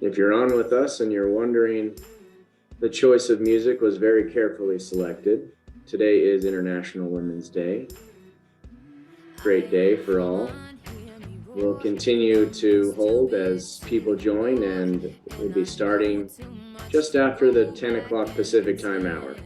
if you're on with us and you're wondering, the choice of music was very carefully selected. Today is International Women's Day. Great day for all. We'll continue to hold as people join, and we'll be starting just after the 10 o'clock Pacific time hour.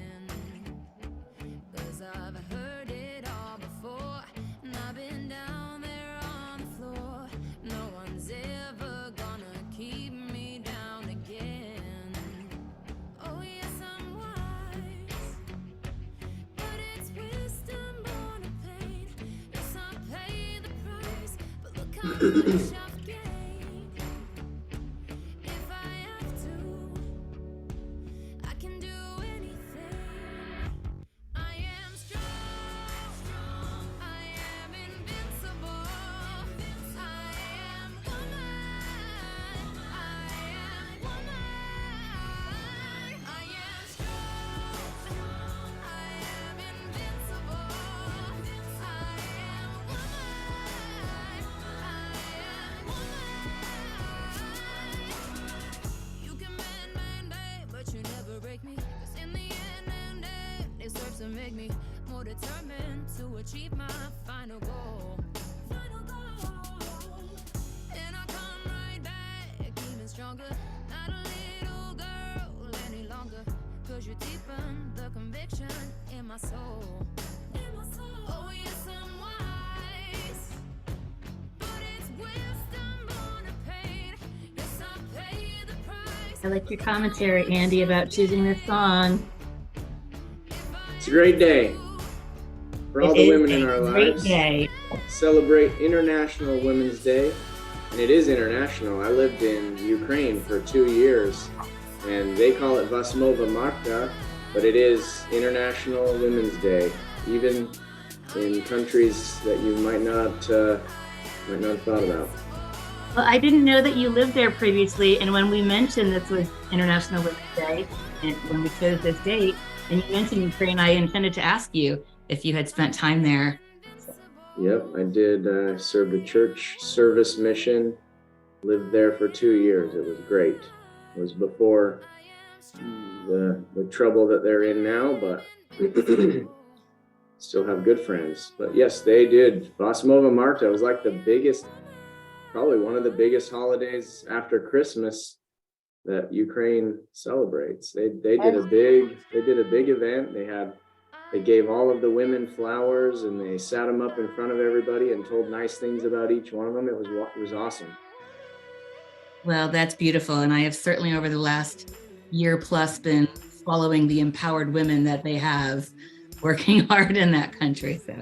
Make me more determined to achieve my final goal. And I come right back even stronger, not a little girl any longer, 'cause you deepen the conviction in my soul. Oh yes, I'm wise, but it's wisdom born of pain. Yes, I pay the price. I like your commentary, Andy, about choosing this song. It's a great day for all the women in our lives. Great day. Celebrate International Women's Day, and it is international. I lived in Ukraine for 2 years, and they call it 8 Marta, but it is International Women's Day, even in countries that you might not have thought about. Well, I didn't know that you lived there previously, and when we mentioned this was International Women's Day, and when we chose this date, and you mentioned Ukraine, I intended to ask you if you had spent time there. Yep, I did. Served a church service mission, lived there for 2 years. It was great. It was before the trouble that they're in now, but still have good friends. But yes, they did. 8 Marta was like the biggest, probably one of the biggest holidays after Christmas that Ukraine celebrates. They did a big event. They gave all of the women flowers, and they sat them up in front of everybody and told nice things about each one of them. It was awesome. Well, that's beautiful, and I have certainly over the last year plus been following the empowered women that they have working hard in that country. So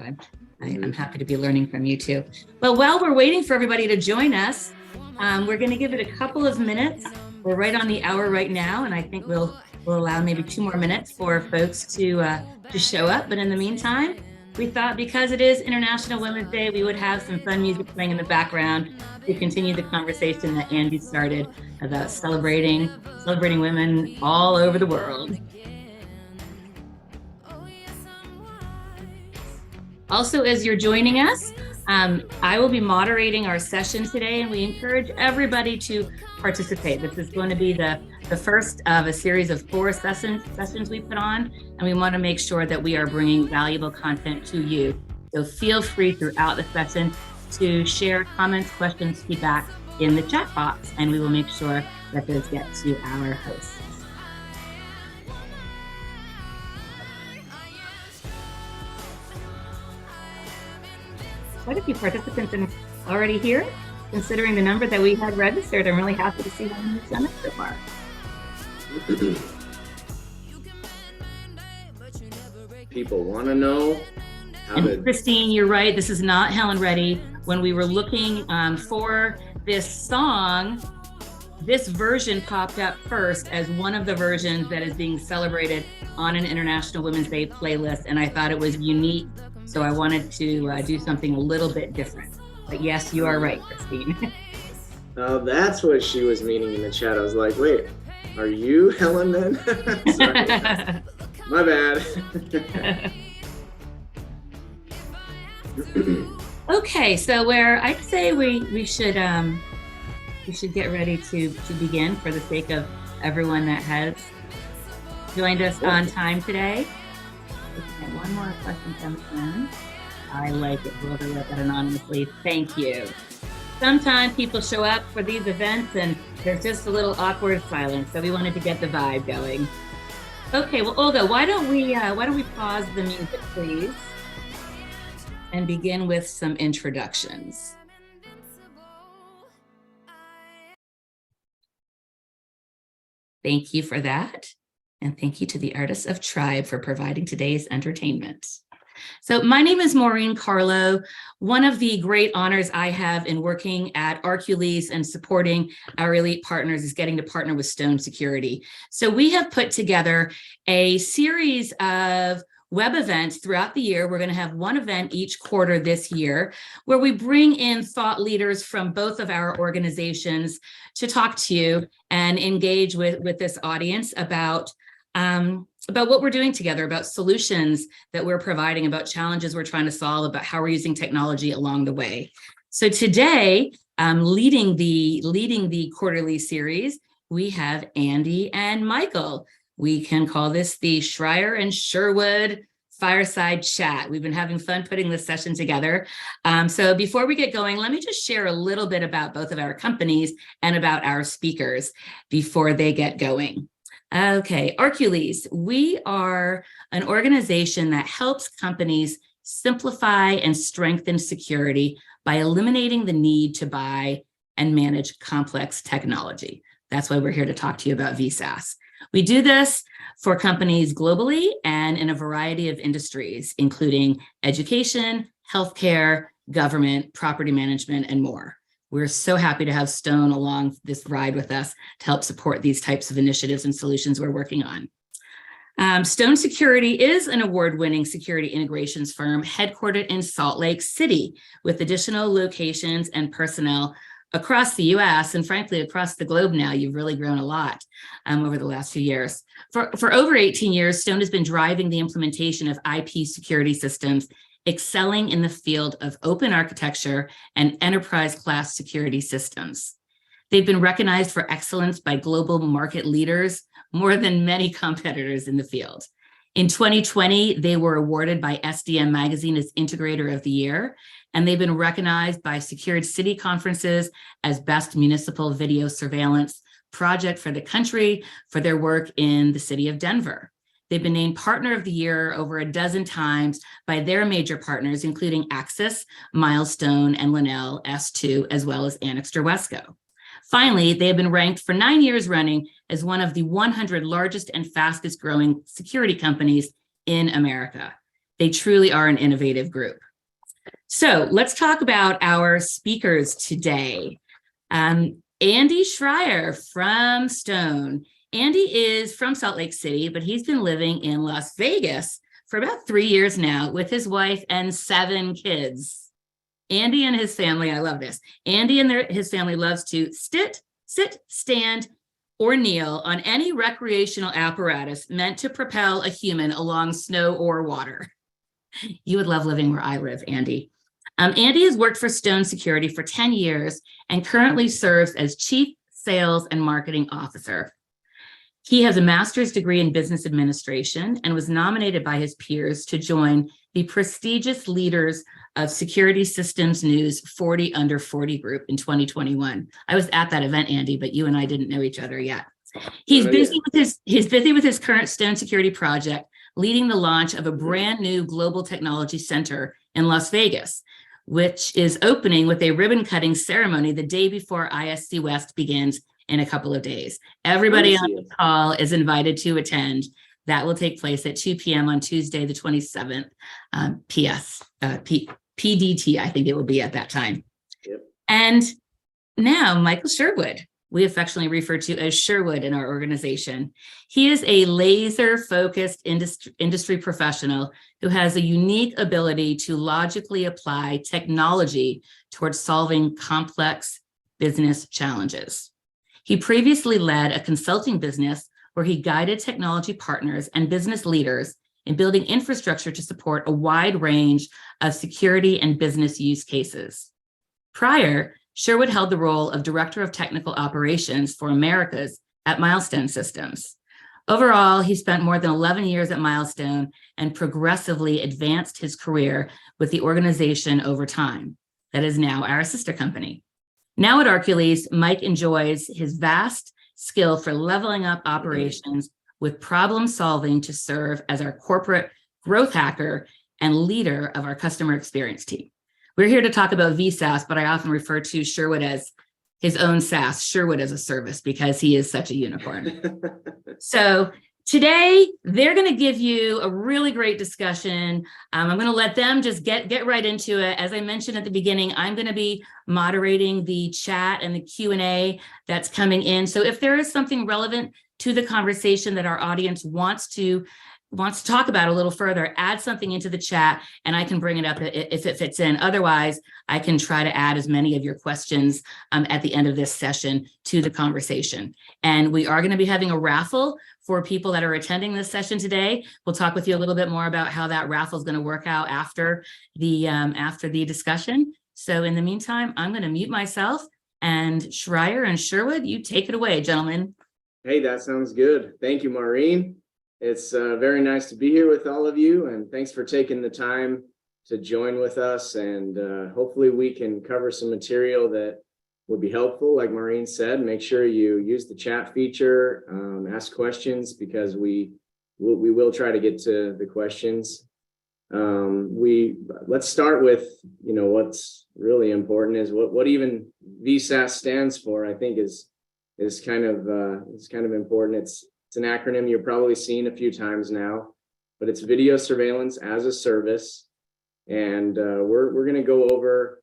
I'm happy to be learning from you too. But while we're waiting for everybody to join us, we're going to give it a couple of minutes. We're right on the hour right now, and I think we'll allow maybe 2 more minutes for folks to show up. But in the meantime, we thought because it is International Women's Day, we would have some fun music playing in the background to continue the conversation that Andy started about celebrating women all over the world. Also, as you're joining us, I will be moderating our session today, and we encourage everybody to participate. This is going to be the first of a series of 4 sessions we put on, and we want to make sure that we are bringing valuable content to you. So feel free throughout the session to share comments, questions, feedback in the chat box, and we will make sure that those get to our hosts. Quite a few participants are already here. Considering the number that we had registered, I'm really happy to see how many have done it so far. People want to know how to... Christine, you're right. This is not Helen Reddy. When we were looking for this song, this version popped up first as one of the versions that is being celebrated on an International Women's Day playlist, and I thought it was unique, so I wanted to do something a little bit different. But yes, you are right, Christine. That's what she was meaning in the chat. I was like, wait, are you Helen then? Sorry. My bad. Okay, so where I'd say we should we should get ready to begin for the sake of everyone that has joined us on time today. Okay, one more question comes in. I like it, whoever wrote that anonymously. Thank you. Sometimes people show up for these events and there's just a little awkward silence, so we wanted to get the vibe going. Okay, well, Olga, why don't we pause the music, please, and begin with some introductions. Thank you for that. And thank you to the artists of Tribe for providing today's entertainment. So my name is Maureen Carlo. One of the great honors I have in working at Arcules and supporting our elite partners is getting to partner with Stone Security. So we have put together a series of web events throughout the year. We're going to have one event each quarter this year where we bring in thought leaders from both of our organizations to talk to you and engage with this audience about what we're doing together, about solutions that we're providing, about challenges we're trying to solve, about how we're using technology along the way. So today, leading the quarterly series, we have Andy and Michael. We can call this the Schreier and Sherwood Fireside Chat. We've been having fun putting this session together. So before we get going, let me just share a little bit about both of our companies and about our speakers before they get going. Okay, Arcules, we are an organization that helps companies simplify and strengthen security by eliminating the need to buy and manage complex technology. That's why we're here to talk to you about VSaaS. We do this for companies globally and in a variety of industries, including education, healthcare, government, property management, and more. We're so happy to have Stone along this ride with us to help support these types of initiatives and solutions we're working on. Stone Security is an award-winning security integrations firm headquartered in Salt Lake City with additional locations and personnel across the US and frankly, across the globe now. You've really grown a lot over the last few years. For over 18 years, Stone has been driving the implementation of IP security systems, excelling in the field of open architecture and enterprise-class security systems. They've been recognized for excellence by global market leaders, more than many competitors in the field. In 2020, they were awarded by SDM Magazine as Integrator of the Year, and they've been recognized by Secured City Conferences as Best Municipal Video Surveillance Project for the country for their work in the city of Denver. They've been named Partner of the Year over a dozen times by their major partners, including Axis, Milestone, and Linnell S2, as well as Annixter Wesco. Finally, they have been ranked for 9 years running as one of the 100 largest and fastest growing security companies in America. They truly are an innovative group. So let's talk about our speakers today. Andy Schreier from Stone. Andy is from Salt Lake City, but he's been living in Las Vegas for about 3 years now with his wife and 7 kids. Andy and his family, I love this. Andy and his family loves to sit, stand, or kneel on any recreational apparatus meant to propel a human along snow or water. You would love living where I live, Andy. Andy has worked for Stone Security for 10 years and currently serves as Chief Sales and Marketing Officer. He has a master's degree in business administration and was nominated by his peers to join the prestigious Leaders of Security Systems News 40 Under 40 group in 2021. I was at that event, Andy, but you and I didn't know each other yet. He's busy with his current Stone Security project, leading the launch of a brand new global technology center in Las Vegas, which is opening with a ribbon cutting ceremony the day before ISC West begins in a couple of days. Everybody on the call is invited to attend. That will take place at 2 p.m. on Tuesday, the 27th, PDT, I think it will be at that time. Yep. And now Michael Sherwood, we affectionately refer to as Sherwood in our organization. He is a laser-focused industry professional who has a unique ability to logically apply technology towards solving complex business challenges. He previously led a consulting business where he guided technology partners and business leaders in building infrastructure to support a wide range of security and business use cases. Prior Sherwood held the role of Director of Technical Operations for Americas at Milestone Systems. Overall, he spent more than 11 years at Milestone and progressively advanced his career with the organization over time. That is now our sister company. Now at Arcules, Mike enjoys his vast skill for leveling up operations with problem solving to serve as our corporate growth hacker and leader of our customer experience team. We're here to talk about VSaaS, but I often refer to Sherwood as his own SaaS, Sherwood as a service, because he is such a unicorn. So today, they're going to give you a really great discussion. I'm going to let them just get right into it. As I mentioned at the beginning, I'm going to be moderating the chat and the Q&A that's coming in. So if there is something relevant to the conversation that our audience wants to talk about a little further, add something into the chat and I can bring it up if it fits in. Otherwise, I can try to add as many of your questions at the end of this session to the conversation. And we are going to be having a raffle for people that are attending this session today. We'll talk with you a little bit more about how that raffle is going to work out after the discussion. So in the meantime, I'm going to mute myself, and Schreier and Sherwood, you take it away, gentlemen. Hey, that sounds good. Thank you, Maureen. It's very nice to be here with all of you, and thanks for taking the time to join with us. And hopefully we can cover some material that would be helpful. Like Maureen said, make sure you use the chat feature, ask questions, because we will try to get to the questions. Let's start with, what's really important is what even VSaaS stands for. I think is kind of important. It's an acronym you've probably seen a few times now, but it's Video Surveillance as a Service. And we're going to go over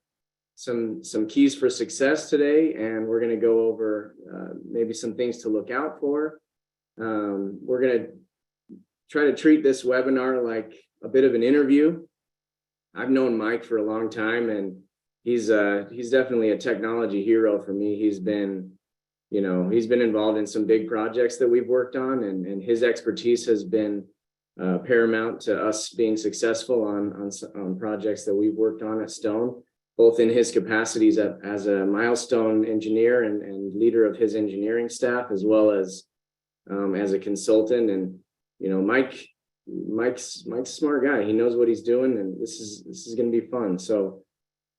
some keys for success today, and we're going to go over maybe some things to look out for. We're going to try to treat this webinar like a bit of an interview. I've known Mike for a long time, and he's definitely a technology hero for me. He's been involved in some big projects that we've worked on, and his expertise has been paramount to us being successful on projects that we've worked on at Stone, both in his capacities as a Milestone engineer and leader of his engineering staff, as well as a consultant. And Mike's a smart guy. He knows what he's doing, and this is going to be fun. So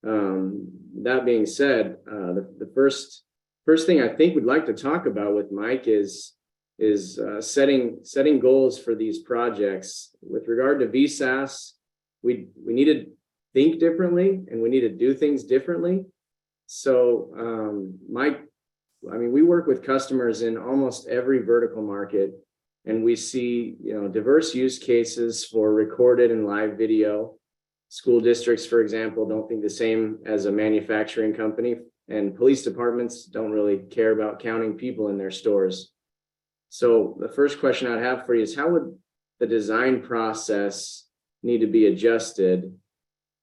that being said, the first thing I think we'd like to talk about with Mike is setting goals for these projects. With regard to VSaaS, we need to think differently, and we need to do things differently. So Mike, we work with customers in almost every vertical market, and we see diverse use cases for recorded and live video. School districts, for example, don't think the same as a manufacturing company, and police departments don't really care about counting people in their stores. So the first question I'd have for you is, how would the design process need to be adjusted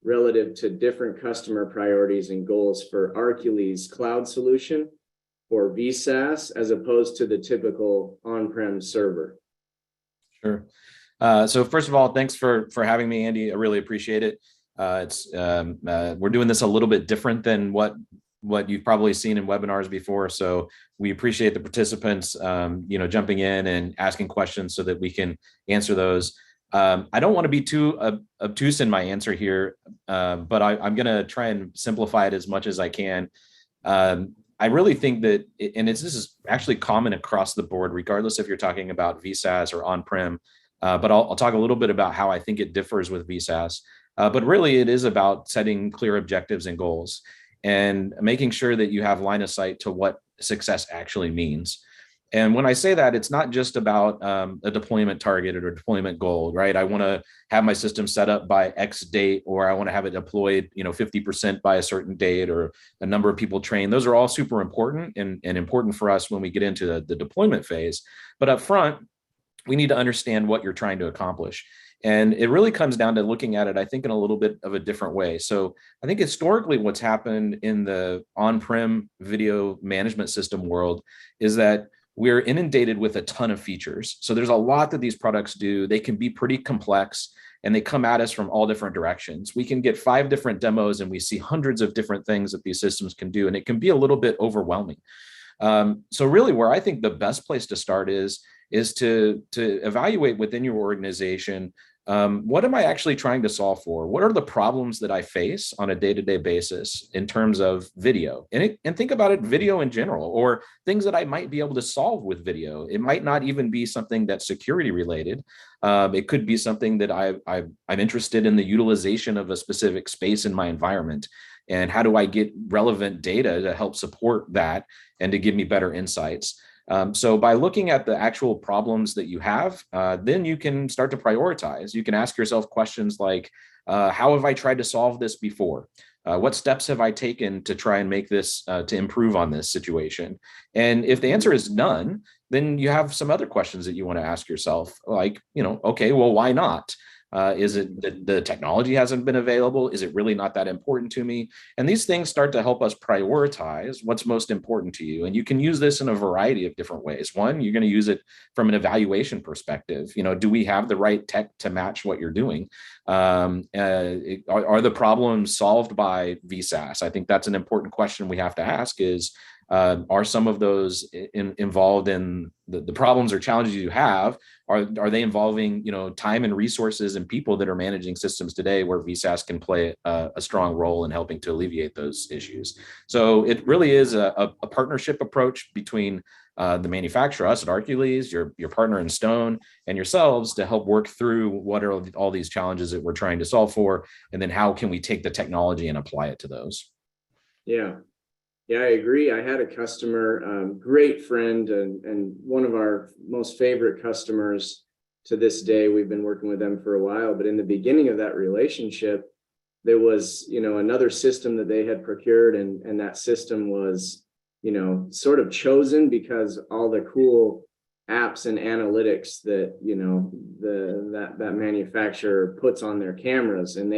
relative to different customer priorities and goals for Arcules cloud solution or VSaaS, as opposed to the typical on-prem server? Sure. So first of all, thanks for having me, Andy. I really appreciate it. We're doing this a little bit different than what you've probably seen in webinars before. So we appreciate the participants, jumping in and asking questions so that we can answer those. I don't want to be too obtuse in my answer here, but I'm going to try and simplify it as much as I can. I really think that, this is actually common across the board, regardless if you're talking about VSaaS or on-prem, but I'll talk a little bit about how I think it differs with VSaaS. But really, it is about setting clear objectives and goals and making sure that you have line of sight to what success actually means. And when I say that, it's not just about a deployment target or a deployment goal, right? I want to have my system set up by X date, or I want to have it deployed, 50% by a certain date, or a number of people trained. Those are all super important and important for us when we get into the deployment phase. But up front, we need to understand what you're trying to accomplish. And it really comes down to looking at it, I think, in a little bit of a different way. So I think historically what's happened in the on-prem video management system world is that we're inundated with a ton of features. So there's a lot that these products do. They can be pretty complex. and they come at us from all different directions. We can get 5 different demos and we see hundreds of different things that these systems can do, and it can be a little bit overwhelming. So really where I think the best place to start is to evaluate within your organization, what am I actually trying to solve for? What are the problems that I face on a day-to-day basis in terms of video? And think about it, video in general, or things that I might be able to solve with video. It might not even be something that's security related. It could be something that I'm interested in the utilization of a specific space in my environment. And how do I get relevant data to help support that and to give me better insights? So by looking at the actual problems that you have, then you can start to prioritize. You can ask yourself questions like, how have I tried to solve this before? What steps have I taken to try and make this, to improve on this situation? And if the answer is none, then you have some other questions that you want to ask yourself, like, okay, well, why not? Is it that the technology hasn't been available? Is it really not that important to me? And these things start to help us prioritize what's most important to you. And you can use this in a variety of different ways. One, you're going to use it from an evaluation perspective. Do we have the right tech to match what you're doing? Are the problems solved by VSaaS? I think that's an important question we have to ask is, are some of those involved in the problems or challenges you have? Are they involving time and resources and people that are managing systems today where VSaaS can play a strong role in helping to alleviate those issues? So it really is a partnership approach between the manufacturer, us at Arcules, your partner in Stone, and yourselves to help work through what are all these challenges that we're trying to solve for, and then how can we take the technology and apply it to those? Yeah, I agree. I had a customer, great friend, and one of our most favorite customers to this day. We've been working with them for a while, but in the beginning of that relationship, there was, another system that they had procured, and that system was, sort of chosen because all the cool apps and analytics that, that manufacturer puts on their cameras, and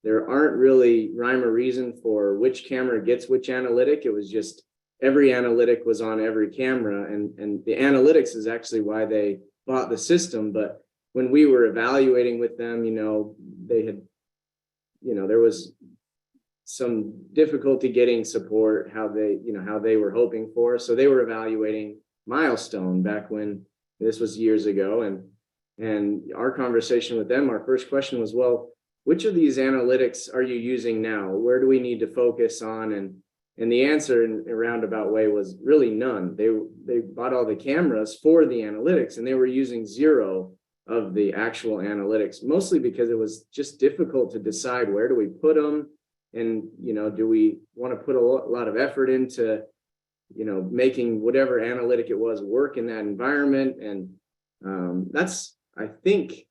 there aren't really rhyme or reason for which camera gets which analytic. It was just every analytic was on every camera, and the analytics is actually why they bought the system. But when we were evaluating with them, they had, there was some difficulty getting support how they were hoping for. So they were evaluating Milestone back when this was years ago, and our conversation with them, our first question was, well, which of these analytics are you using now? Where do we need to focus on? And the answer in a roundabout way was really none. They bought all the cameras for the analytics, and they were using 0 of the actual analytics, mostly because it was just difficult to decide where do we put them, and do we want to put a lot of effort into making whatever analytic it was work in that environment. And that's, I think,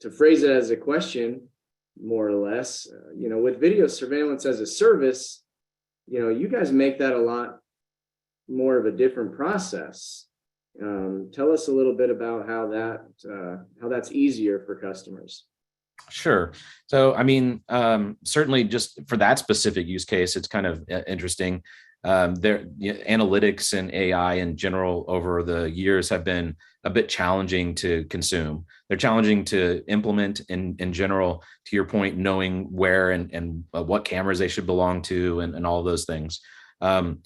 to phrase it as a question, more or less, with video surveillance as a service, you guys make that a lot more of a different process. Tell us a little bit about how that's easier for customers. Sure. So, certainly just for that specific use case, it's kind of interesting. Analytics and AI in general over the years have been a bit challenging to consume. They're challenging to implement in general, to your point, knowing where and what cameras they should belong to and all of those things. The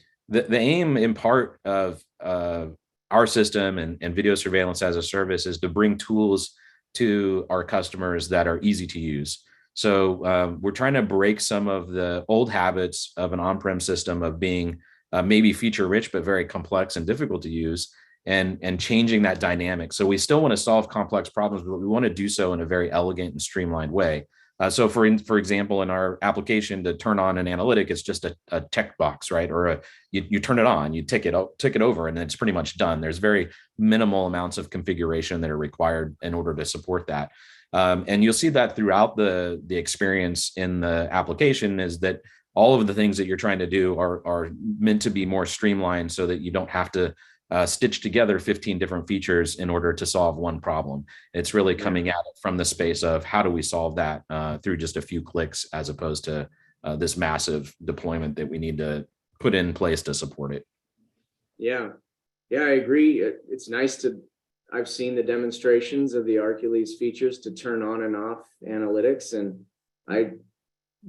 aim in part of our system and video surveillance as a service is to bring tools to our customers that are easy to use. So we're trying to break some of the old habits of an on-prem system of being maybe feature rich, but very complex and difficult to use, and changing that dynamic. So we still want to solve complex problems, but we want to do so in a very elegant and streamlined way. So for example, in our application to turn on an analytic, it's just a checkbox, right? Or you turn it on, you tick it over, and it's pretty much done. There's very minimal amounts of configuration that are required in order to support that. And you'll see that throughout the experience in the application is that all of the things that you're trying to do are meant to be more streamlined so that you don't have to stitch together 15 different features in order to solve one problem. It's really coming at it from the space of how do we solve that through just a few clicks, as opposed to this massive deployment that we need to put in place to support it. Yeah, I agree. It's nice to I've seen the demonstrations of the Arcules features to turn on and off analytics, and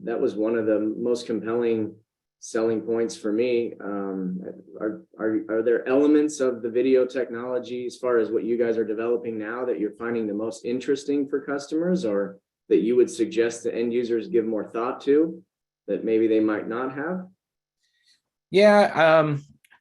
that was one of the most compelling selling points for me. Are there elements of the video technology as far as what you guys are developing now that you're finding the most interesting for customers, or that you would suggest the end users give more thought to that maybe they might not have? Yeah,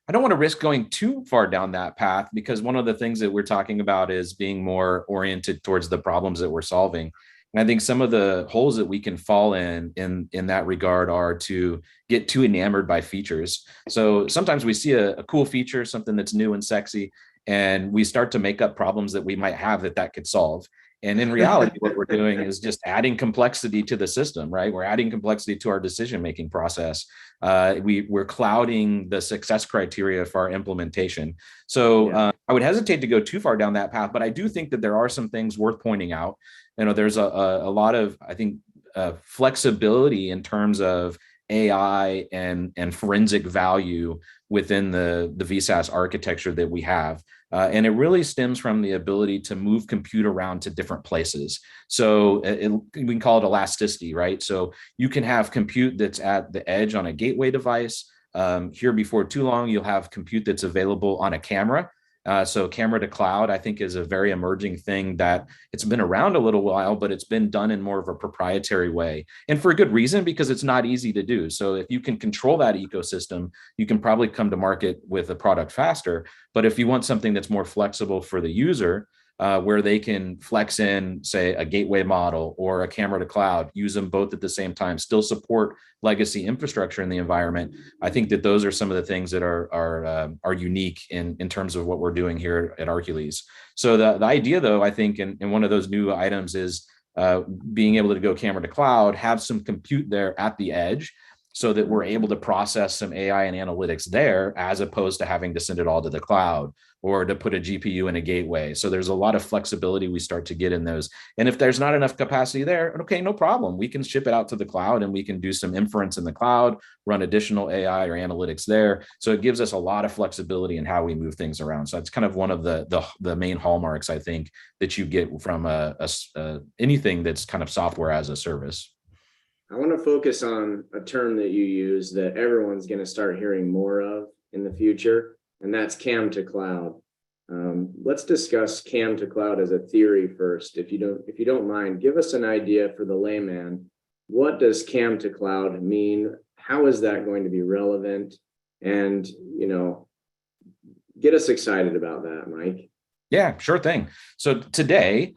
I don't want to risk going too far down that path, because one of the things that we're talking about is being more oriented towards the problems that we're solving. And I think some of the holes that we can fall in that regard are to get too enamored by features. So sometimes we see a cool feature, something that's new and sexy, and we start to make up problems that we might have that could solve. And in reality, what we're doing is just adding complexity to the system, right? We're adding complexity to our decision-making process. We're clouding the success criteria for our implementation. So I would hesitate to go too far down that path, but I do think that there are some things worth pointing out. You know, there's a lot of, I think, flexibility in terms of AI and forensic value within the VSaaS architecture that we have. And it really stems from the ability to move compute around to different places. So we can call it elasticity, right? So you can have compute that's at the edge on a gateway device. Here before too long, you'll have compute that's available on a camera. So camera to cloud, I think, is a very emerging thing that it's been around a little while, but it's been done in more of a proprietary way, and for a good reason, because it's not easy to do. So if you can control that ecosystem, you can probably come to market with a product faster. But if you want something that's more flexible for the user, where they can flex in, say, a gateway model or a camera to cloud, use them both at the same time, still support legacy infrastructure in the environment. I think that those are some of the things that are unique in terms of what we're doing here at Arcules. So the idea, though, I think, in one of those new items is being able to go camera to cloud, have some compute there at the edge, so that we're able to process some AI and analytics there, as opposed to having to send it all to the cloud or to put a GPU in a gateway. So there's a lot of flexibility we start to get in those. And if there's not enough capacity there, okay, no problem. We can ship it out to the cloud, and we can do some inference in the cloud, run additional AI or analytics there. So it gives us a lot of flexibility in how we move things around. So it's kind of one of the main hallmarks, I think, that you get from anything that's kind of software as a service. I want to focus on a term that you use that everyone's going to start hearing more of in the future, and that's cam to cloud. Let's discuss cam to cloud as a theory first. If you don't mind, give us an idea for the layman. What does cam to cloud mean? How is that going to be relevant? And, get us excited about that, Mike. Yeah, sure thing. So today,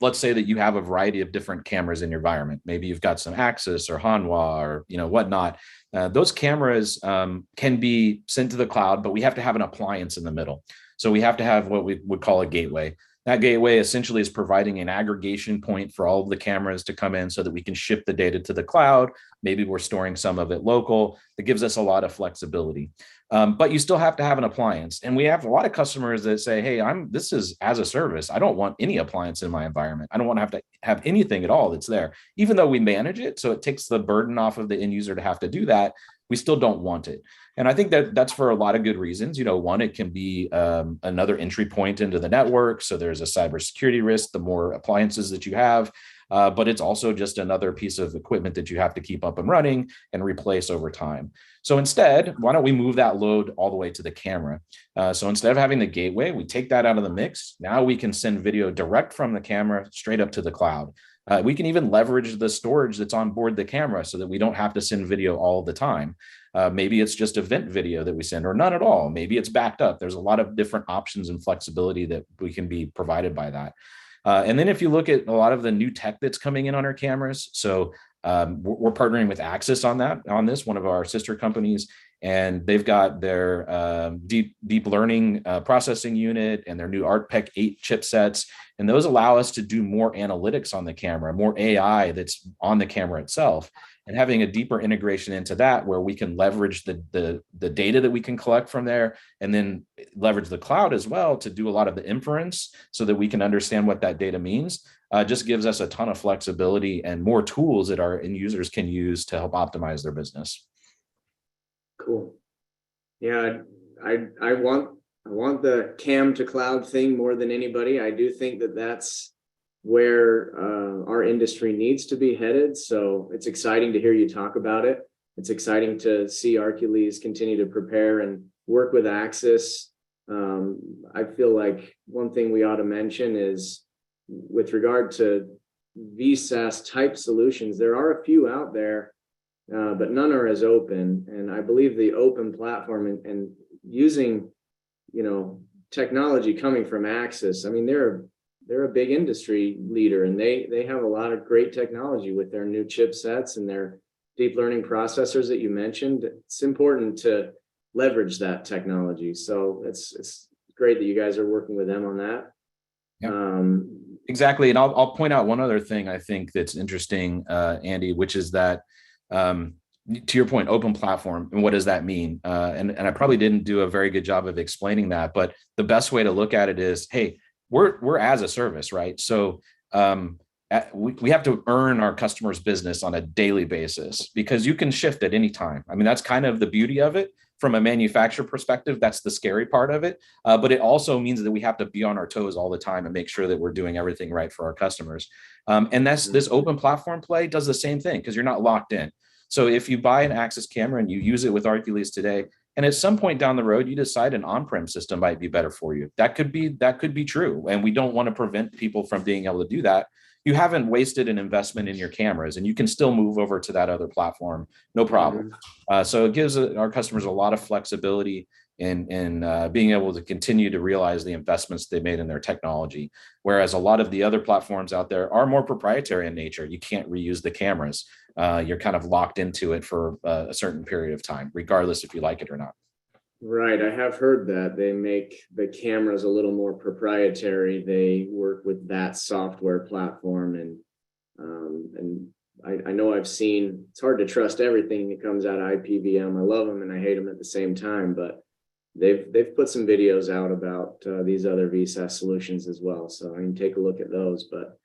let's say that you have a variety of different cameras in your environment. Maybe you've got some Axis or Hanwha or whatnot. Those cameras can be sent to the cloud, but we have to have an appliance in the middle. So we have to have what we would call a gateway. That gateway essentially is providing an aggregation point for all of the cameras to come in so that we can ship the data to the cloud. Maybe we're storing some of it local. That gives us a lot of flexibility. But you still have to have an appliance. And we have a lot of customers that say, hey, this is as a service. I don't want any appliance in my environment. I don't want to have anything at all that's there, even though we manage it. So it takes the burden off of the end user to have to do that. We still don't want it. And I think that's for a lot of good reasons. One, it can be another entry point into the network. So there's a cybersecurity risk, the more appliances that you have. But it's also just another piece of equipment that you have to keep up and running and replace over time. So instead, why don't we move that load all the way to the camera? So instead of having the gateway, we take that out of the mix. Now we can send video direct from the camera straight up to the cloud. We can even leverage the storage that's on board the camera so that we don't have to send video all the time. Maybe it's just event video that we send, or none at all. Maybe it's backed up. There's a lot of different options and flexibility that we can be provided by that. And then if you look at a lot of the new tech that's coming in on our cameras, so we're partnering with Axis on this, one of our sister companies, and they've got their deep learning processing unit and their new ArtPec 8 chipsets. And those allow us to do more analytics on the camera, more AI that's on the camera itself, and having a deeper integration into that, where we can leverage the data that we can collect from there, and then leverage the cloud as well to do a lot of the inference so that we can understand what that data means. Just gives us a ton of flexibility and more tools that our end users can use to help optimize their business. Cool. Yeah, I want want the cam to cloud thing more than anybody. I do think that that's where our industry needs to be headed. So it's exciting to hear you talk about it. It's exciting to see Arcules continue to prepare and work with Axis. I feel like one thing we ought to mention is with regard to VSaaS type solutions, there are a few out there, but none are as open. And I believe the open platform and using, technology coming from Axis, I mean, they're a big industry leader, and they have a lot of great technology with their new chipsets and their deep learning processors that you mentioned. It's important to leverage that technology. So it's great that you guys are working with them on that. Yep. Exactly. And I'll point out one other thing I think that's interesting, Andy, which is that, to your point, open platform, and what does that mean? And I probably didn't do a very good job of explaining that, but the best way to look at it is, hey, we're as a service, right? So we have to earn our customers' business on a daily basis, because you can shift at any time. I mean, that's kind of the beauty of it. From a manufacturer perspective, that's the scary part of it. But it also means that we have to be on our toes all the time and make sure that we're doing everything right for our customers. And this open platform play does the same thing, because you're not locked in. So if you buy an Axis camera and you use it with Arcules today, and at some point down the road, you decide an on-prem system might be better for you, that could be true. And we don't want to prevent people from being able to do that. You haven't wasted an investment in your cameras, and you can still move over to that other platform, no problem. So it gives our customers a lot of flexibility in being able to continue to realize the investments they made in their technology. Whereas a lot of the other platforms out there are more proprietary in nature. You can't reuse the cameras. You're kind of locked into it for a certain period of time, regardless if you like it or not. Right. I have heard that they make the cameras a little more proprietary. They work with that software platform, and I know I've seen, it's hard to trust everything that comes out of IPVM. I love them and I hate them at the same time, but they've put some videos out about these other VSaaS solutions as well. So I can take a look at those. But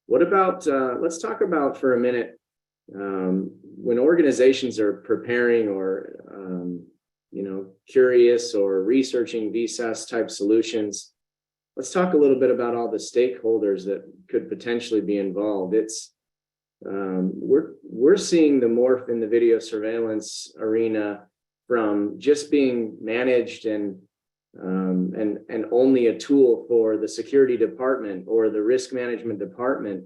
what about, let's talk about for a minute, when organizations are preparing or, curious or researching VSaaS type solutions, let's talk a little bit about all the stakeholders that could potentially be involved. It's we're seeing the morph in the video surveillance arena from just being managed and only a tool for the security department or the risk management department.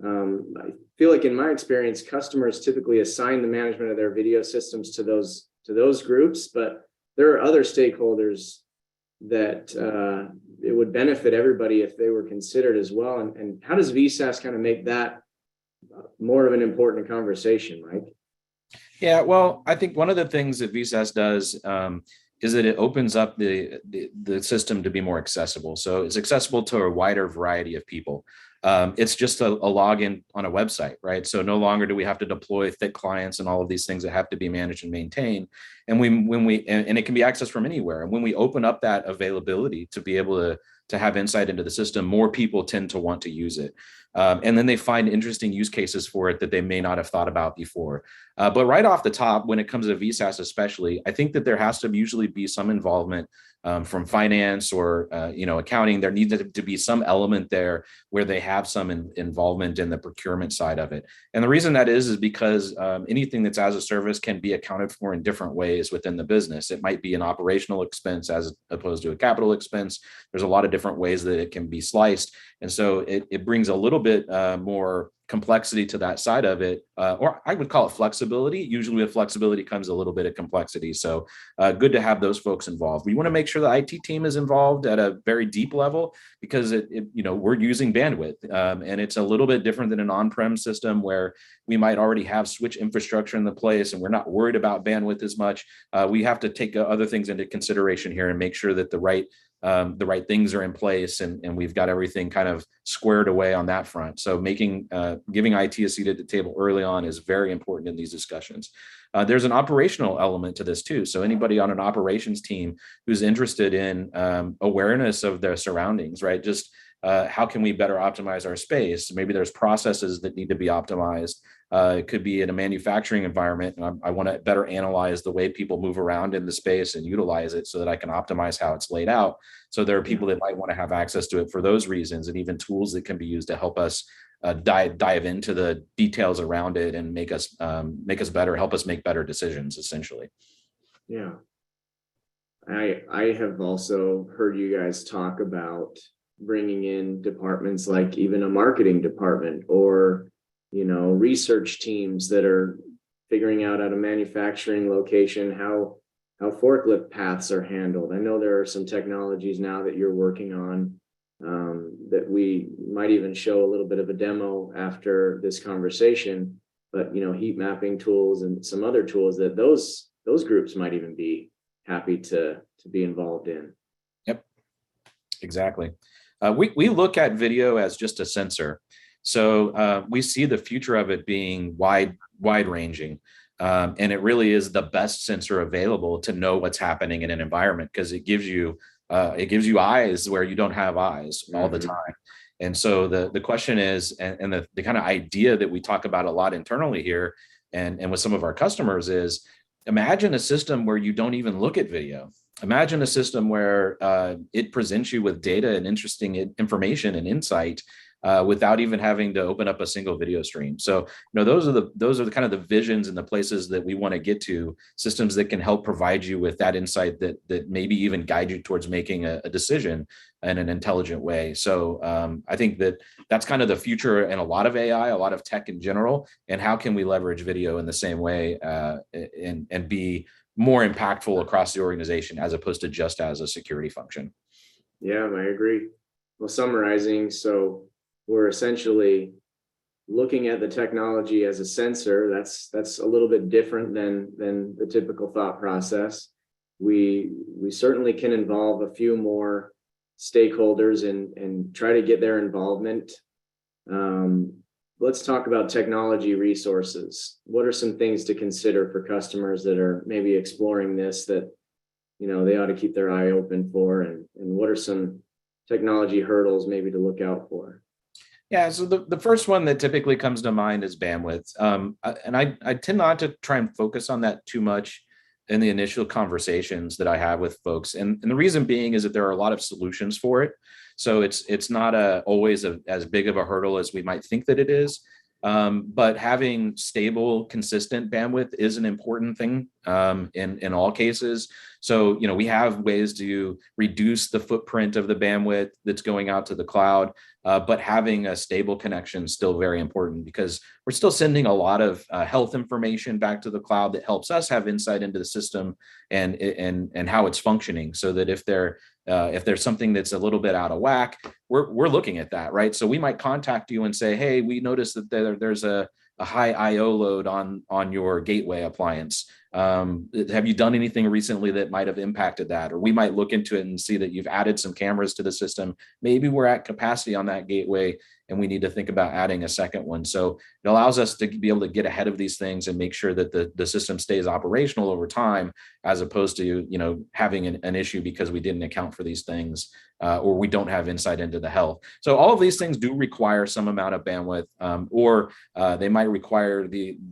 I feel like in my experience, customers typically assign the management of their video systems to those groups, but there are other stakeholders that it would benefit everybody if they were considered as well. And how does VSaaS kind of make that more of an important conversation, Mike? Yeah, well, I think one of the things that VSaaS does is that it opens up the system to be more accessible. So it's accessible to a wider variety of people. It's just a login on a website, right? So no longer do we have to deploy thick clients and all of these things that have to be managed and maintained. And and it can be accessed from anywhere. And when we open up that availability to be able to have insight into the system, more people tend to want to use it. And then they find interesting use cases for it that they may not have thought about before. But right off the top, when it comes to VSaaS especially, I think that there has to usually be some involvement from finance or accounting. There needs to be some element there where they have some involvement in the procurement side of it. And the reason that is because anything that's as a service can be accounted for in different ways within the business. It might be an operational expense as opposed to a capital expense. There's a lot of different ways that it can be sliced. And so it brings a little bit more complexity to that side of it, or I would call it flexibility. Usually with flexibility comes a little bit of complexity. So good to have those folks involved. We want to make sure the IT team is involved at a very deep level because we're using bandwidth and it's a little bit different than an on-prem system where we might already have switch infrastructure in the place and we're not worried about bandwidth as much. We have to take other things into consideration here and make sure that the right things are in place and we've got everything kind of squared away on that front. So giving IT a seat at the table early on is very important in these discussions. There's an operational element to this too. So anybody on an operations team who's interested in awareness of their surroundings, right? Just how can we better optimize our space? Maybe there's processes that need to be optimized. It could be in a manufacturing environment, and I want to better analyze the way people move around in the space and utilize it so that I can optimize how it's laid out. So there are people that might want to have access to it for those reasons, and even tools that can be used to help us dive into the details around it and make us better, help us make better decisions, essentially. Yeah. I have also heard you guys talk about bringing in departments like even a marketing department or, research teams that are figuring out at a manufacturing location how forklift paths are handled. I know there are some technologies now that you're working on that we might even show a little bit of a demo after this conversation, but heat mapping tools and some other tools that those groups might even be happy to be involved in. Yep, exactly. We look at video as just a sensor. So we see the future of it being wide ranging. And it really is the best sensor available to know what's happening in an environment, because it gives you eyes where you don't have eyes all the time. And so the question is, and the kind of idea that we talk about a lot internally here and with some of our customers is, imagine a system where you don't even look at video. Imagine a system where it presents you with data and interesting information and insight without even having to open up a single video stream. So, those are the kind of the visions and the places that we want to get to, systems that can help provide you with that insight that maybe even guide you towards making a decision in an intelligent way. So I think that's kind of the future in a lot of AI, a lot of tech in general, and how can we leverage video in the same way and be more impactful across the organization as opposed to just as a security function. Yeah, I agree. Well, summarizing, so we're essentially looking at the technology as a sensor. That's a little bit different than the typical thought process. We certainly can involve a few more stakeholders and try to get their involvement. Let's talk about technology resources. What are some things to consider for customers that are maybe exploring this that they ought to keep their eye open for, and what are some technology hurdles maybe to look out for? Yeah, so the first one that typically comes to mind is bandwidth. And I tend not to try and focus on that too much in the initial conversations that I have with folks. And the reason being is that there are a lot of solutions for it. So it's not always as big of a hurdle as we might think that it is. But having stable, consistent bandwidth is an important thing in all cases. So, we have ways to reduce the footprint of the bandwidth that's going out to the cloud, but having a stable connection is still very important, because we're still sending a lot of health information back to the cloud that helps us have insight into the system and how it's functioning, so that if there's something that's a little bit out of whack, we're looking at that, right? So we might contact you and say, hey, we noticed that there's a high IO load on your gateway appliance. Have you done anything recently that might have impacted that? Or we might look into it and see that you've added some cameras to the system. Maybe we're at capacity on that gateway and we need to think about adding a second one. So it allows us to be able to get ahead of these things and make sure that the system stays operational over time, as opposed to having an issue because we didn't account for these things or we don't have insight into the health. So all of these things do require some amount of bandwidth, or they might require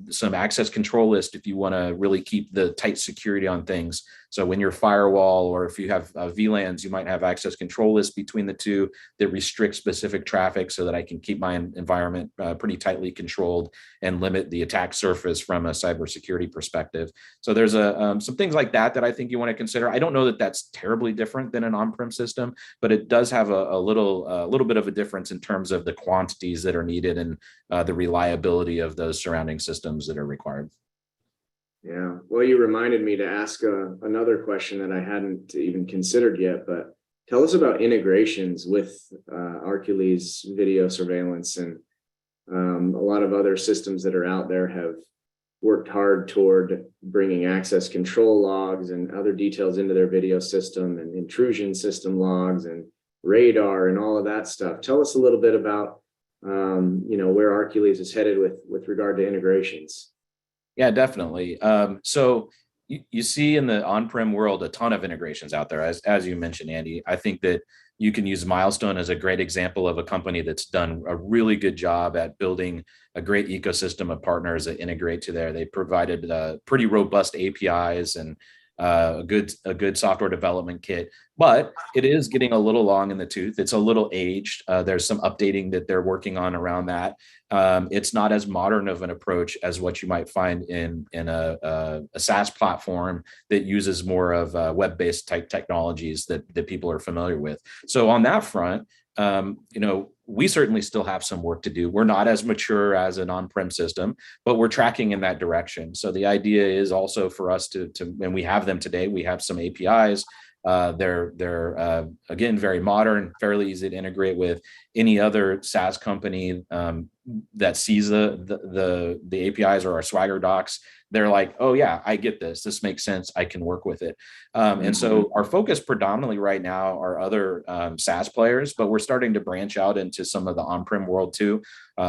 some access control list if you want to really keep the tight security on things. So when your firewall, or if you have VLANs, you might have access control lists between the two that restrict specific traffic, so that I can keep my environment pretty tightly controlled and limit the attack surface from a cybersecurity perspective. So there's some things like that I think you want to consider. I don't know that that's terribly different than an on-prem system, but it does have a little bit of a difference in terms of the quantities that are needed and the reliability of those surrounding systems that are required. Yeah, well, you reminded me to ask another question that I hadn't even considered yet, but tell us about integrations with Arcules video surveillance, and a lot of other systems that are out there have worked hard toward bringing access control logs and other details into their video system, and intrusion system logs and radar and all of that stuff. Tell us a little bit about where Arcules is headed with regard to integrations. Yeah, definitely. So you see in the on-prem world a ton of integrations out there, as you mentioned, Andy. I think that you can use Milestone as a great example of a company that's done a really good job at building a great ecosystem of partners that integrate to there. They provided pretty robust APIs and a good software development kit, but it is getting a little long in the tooth. It's a little aged. There's some updating that they're working on around that. It's not as modern of an approach as what you might find in a SaaS platform that uses more of web-based type technologies that people are familiar with. So on that front, we certainly still have some work to do. We're not as mature as an on-prem system, but we're tracking in that direction. So the idea is also for us to and we have them today. We have some APIs. They're again very modern, fairly easy to integrate with any other SaaS company that sees the APIs or our Swagger docs. They're like, oh yeah, I get this. This makes sense. I can work with it. And so our focus predominantly right now are other SaaS players, but we're starting to branch out into some of the on-prem world too.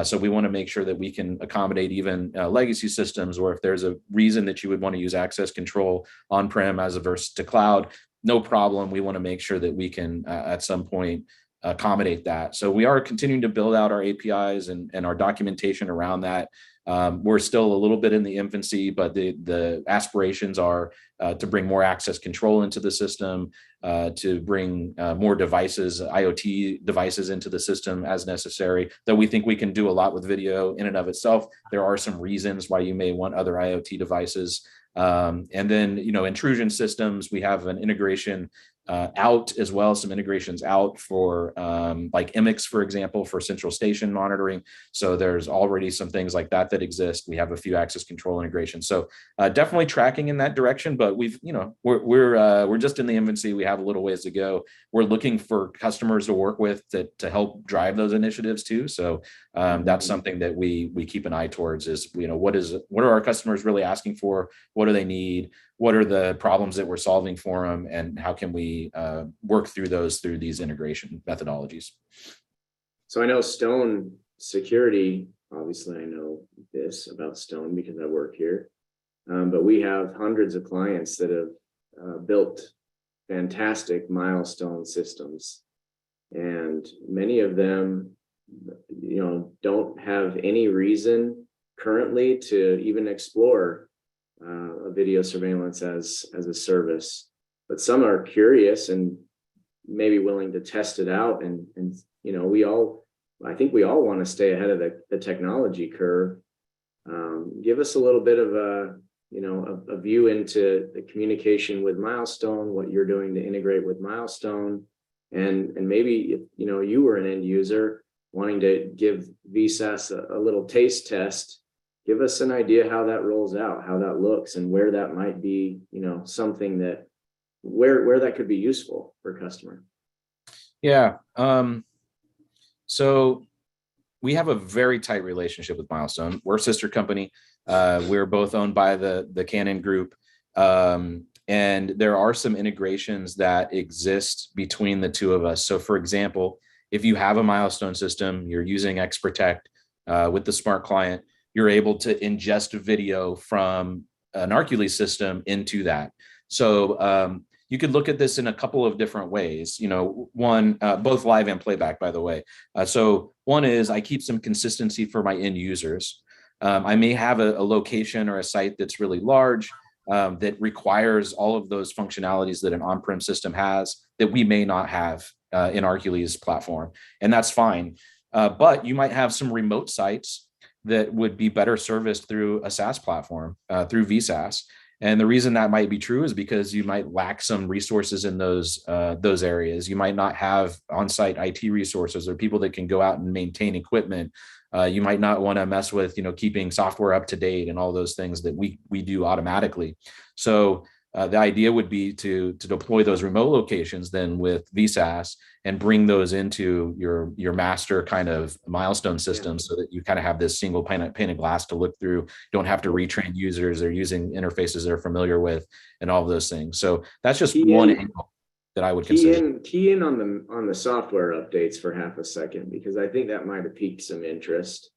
So we want to make sure that we can accommodate even legacy systems, or if there's a reason that you would want to use access control on-prem as versus to cloud, no problem. We want to make sure that we can at some point accommodate that. So we are continuing to build out our APIs and our documentation around that. We're still a little bit in the infancy, but the aspirations are to bring more access control into the system, to bring more devices, IoT devices into the system as necessary, though we think we can do a lot with video in and of itself. There are some reasons why you may want other IoT devices. And then, intrusion systems, we have an integration out as well, some integrations out for like MX, for example, for central station monitoring. So there's already some things like that exist. We have a few access control integrations. So definitely tracking in that direction, but we're just in the infancy. We have a little ways to go. We're looking for customers to work with to help drive those initiatives too. So that's something that we keep an eye towards is, what are our customers really asking for? What do they need? What are the problems that we're solving for them? And how can we work through these integration methodologies? So I know Stone Security, obviously I know this about Stone because I work here, but we have hundreds of clients that have built fantastic Milestone systems. And many of them, don't have any reason currently to even explore a video surveillance as a service, but some are curious and maybe willing to test it out. And I think we all want to stay ahead of the technology curve. Give us a little bit of a view into the communication with Milestone, what you're doing to integrate with Milestone, and maybe you were an end user wanting to give VSaaS a little taste test. Give us an idea how that rolls out, how that looks, and where that might be, something that where that could be useful for a customer. Yeah. So we have a very tight relationship with Milestone. We're a sister company. We're both owned by the Canon Group. And there are some integrations that exist between the two of us. So for example, if you have a Milestone system, you're using XProtect with the smart client, you're able to ingest video from an Arcules system into that. So you could look at this in a couple of different ways. One, both live and playback, by the way. So one is I keep some consistency for my end users. I may have a location or a site that's really large that requires all of those functionalities that an on-prem system has that we may not have in Arcules platform, and that's fine. But you might have some remote sites that would be better serviced through a SaaS platform, through VSaaS. And the reason that might be true is because you might lack some resources in those areas. You might not have on-site IT resources or people that can go out and maintain equipment. You might not want to mess with, keeping software up to date and all those things that we do automatically. So the idea would be to deploy those remote locations then with VSaaS and bring those into your master kind of Milestone system, so that you kind of have this single pane of glass to look through. Don't have to retrain users. They're using interfaces they're familiar with and all of those things. So that's just one angle that I would consider. Key in on the software updates for half a second, because I think that might have piqued some interest.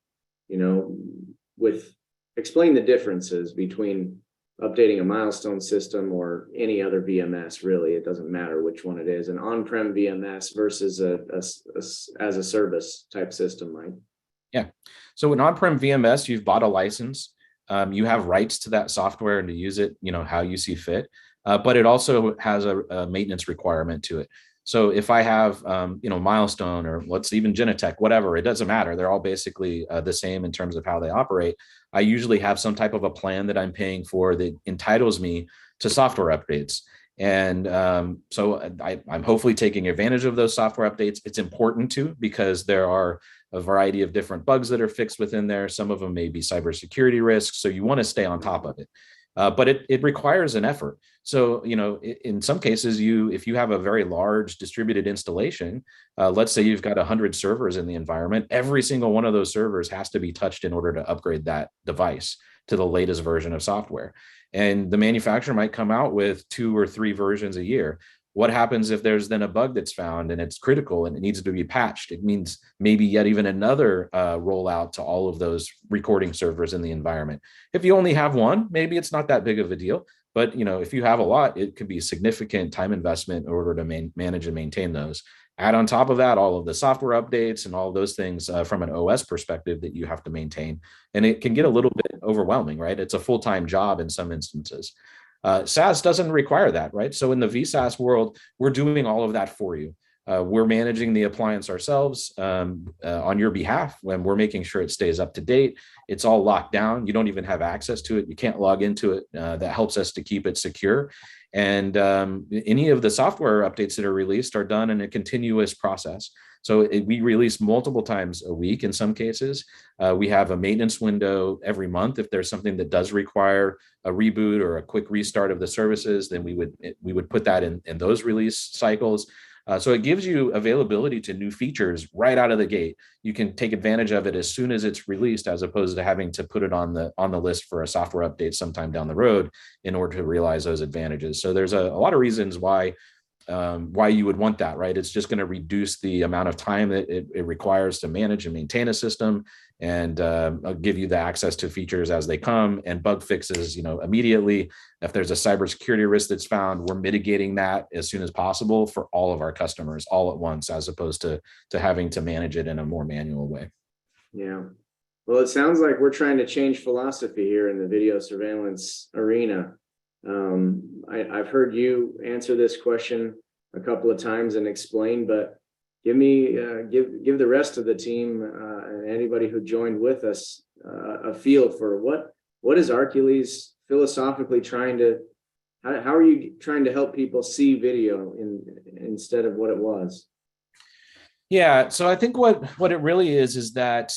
Explain the differences between updating a milestone system or any other VMS, really. It doesn't matter which one it is, an on-prem VMS versus a as a service type system, Mike. Yeah. So an on-prem VMS, you've bought a license. You have rights to that software and to use it, how you see fit. But it also has a maintenance requirement to it. So if I have, Milestone, or let's even Genetech, whatever, it doesn't matter. They're all basically the same in terms of how they operate. I usually have some type of a plan that I'm paying for that entitles me to software updates. And so I'm hopefully taking advantage of those software updates. It's important to, because there are a variety of different bugs that are fixed within there. Some of them may be cybersecurity risks. So you want to stay on top of it. But it requires an effort. So, in some cases, if you have a very large distributed installation, let's say you've got 100 servers in the environment, every single one of those servers has to be touched in order to upgrade that device to the latest version of software. And the manufacturer might come out with 2 or 3 versions a year. What happens if there's then a bug that's found and it's critical and it needs to be patched? It means maybe yet even another rollout to all of those recording servers in the environment. If you only have one, maybe it's not that big of a deal. But if you have a lot, it could be significant time investment in order to manage and maintain those. Add on top of that all of the software updates and all of those things from an OS perspective that you have to maintain. And it can get a little bit overwhelming, right? It's a full-time job in some instances. SaaS doesn't require that, right? So in the VSaaS world, we're doing all of that for you. We're managing the appliance ourselves on your behalf, when we're making sure it stays up to date. It's all locked down. You don't even have access to it. You can't log into it. That helps us to keep it secure. And any of the software updates that are released are done in a continuous process. So we release multiple times a week in some cases. We have a maintenance window every month. If there's something that does require a reboot or a quick restart of the services, then we would put that in those release cycles. So it gives you availability to new features right out of the gate. You can take advantage of it as soon as it's released, as opposed to having to put it on the list for a software update sometime down the road in order to realize those advantages. So there's a lot of reasons why you would want that, right? It's just going to reduce the amount of time that it requires to manage and maintain a system, and give you the access to features as they come, and bug fixes, immediately. If there's a cybersecurity risk that's found, we're mitigating that as soon as possible for all of our customers all at once, as opposed to having to manage it in a more manual way. Yeah. Well, it sounds like we're trying to change philosophy here in the video surveillance arena. I've heard you answer this question a couple of times and explain, but give the rest of the team and anybody who joined with us a feel for what is Arcules philosophically how are you trying to help people see video instead of what it was? Yeah, so I think what it really is that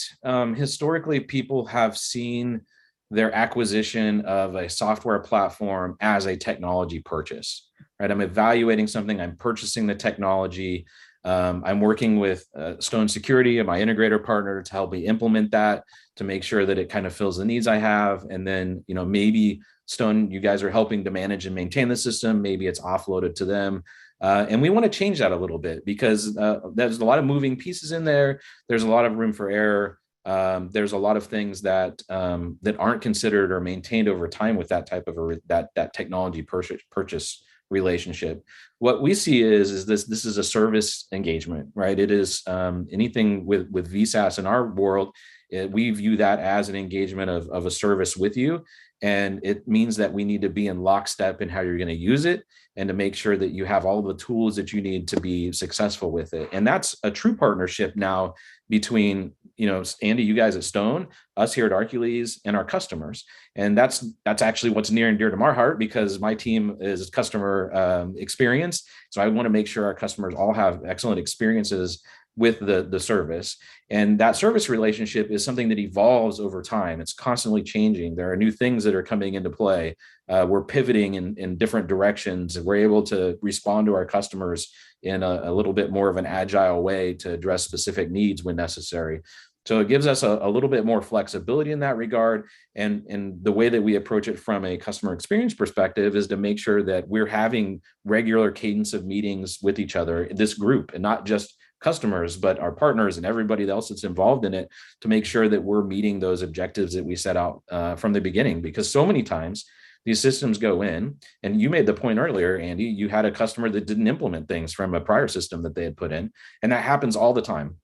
historically people have seen their acquisition of a software platform as a technology purchase, right? I'm evaluating something, I'm purchasing the technology. I'm working with Stone Security and my integrator partner to help me implement that, to make sure that it kind of fills the needs I have. And then, maybe Stone, you guys are helping to manage and maintain the system. Maybe it's offloaded to them. And we want to change that a little bit, because there's a lot of moving pieces in there. There's a lot of room for error. There's a lot of things that aren't considered or maintained over time with that type of that technology purchase relationship. What we see is this is a service engagement, right? It is anything with VSaaS in our world. We view that as an engagement of a service with you. And it means that we need to be in lockstep in how you're going to use it, and to make sure that you have all the tools that you need to be successful with it. And that's a true partnership now between, Andy, you guys at Stone, us here at Arcules, and our customers. And that's actually what's near and dear to my heart, because my team is customer experience. So I want to make sure our customers all have excellent experiences with the service. And that service relationship is something that evolves over time. It's constantly changing. There are new things that are coming into play. We're pivoting in different directions, and we're able to respond to our customers in a little bit more of an agile way to address specific needs when necessary. So it gives us a little bit more flexibility in that regard. And the way that we approach it from a customer experience perspective is to make sure that we're having regular cadence of meetings with each other, this group, and not just customers, but our partners and everybody else that's involved in it, to make sure that we're meeting those objectives that we set out from the beginning. Because so many times these systems go in, and you made the point earlier, Andy, you had a customer that didn't implement things from a prior system that they had put in, and that happens all the time.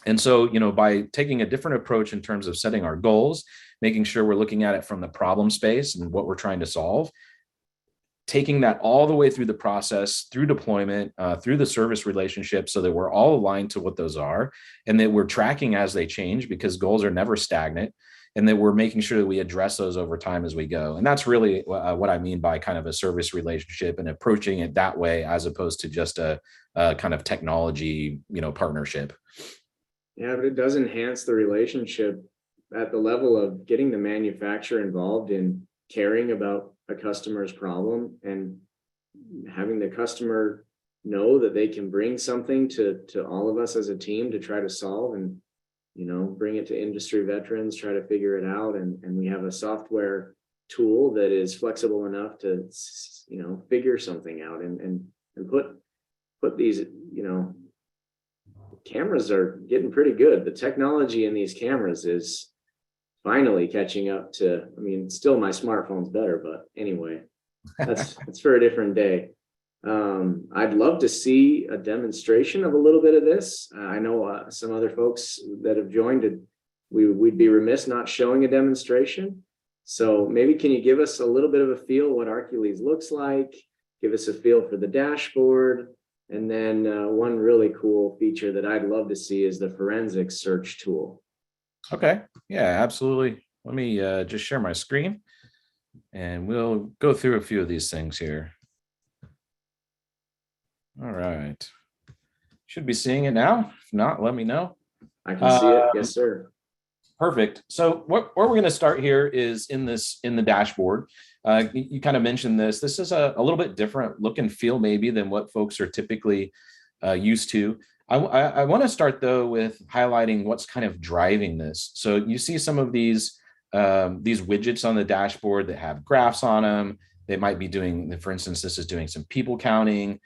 And so, by taking a different approach in terms of setting our goals, making sure we're looking at it from the problem space and what we're trying to solve, taking that all the way through the process, through deployment, through the service relationship, so that we're all aligned to what those are, and that we're tracking as they change, because goals are never stagnant, and that we're making sure that we address those over time as we go. And that's really what I mean by kind of a service relationship, and approaching it that way, as opposed to just a kind of technology, partnership. Yeah, but it does enhance the relationship at the level of getting the manufacturer involved in caring about a customer's problem, and having the customer know that they can bring something to all of us as a team to try to solve, and bring it to industry veterans, try to figure it out. And we have a software tool that is flexible enough to figure something out, and put these, cameras are getting pretty good. The technology in these cameras is finally catching up to, still my smartphone's better, but anyway, that's for a different day. I'd love to see a demonstration of a little bit of this. I know some other folks that have joined, we'd be remiss not showing a demonstration. So maybe can you give us a little bit of a feel what Arcules looks like, give us a feel for the dashboard, and then one really cool feature that I'd love to see is the forensic search tool. Okay. Yeah, absolutely. Let me just share my screen, and we'll go through a few of these things here. All right. Should be seeing it now. If not, let me know. I can see it. Yes, sir. Perfect. So where we're going to start here is in the dashboard. You kind of mentioned this. This is a little bit different look and feel maybe than what folks are typically used to. I want to start though with highlighting what's kind of driving this. So you see some of these widgets on the dashboard that have graphs on them. They might be doing, for instance, this is doing some people counting.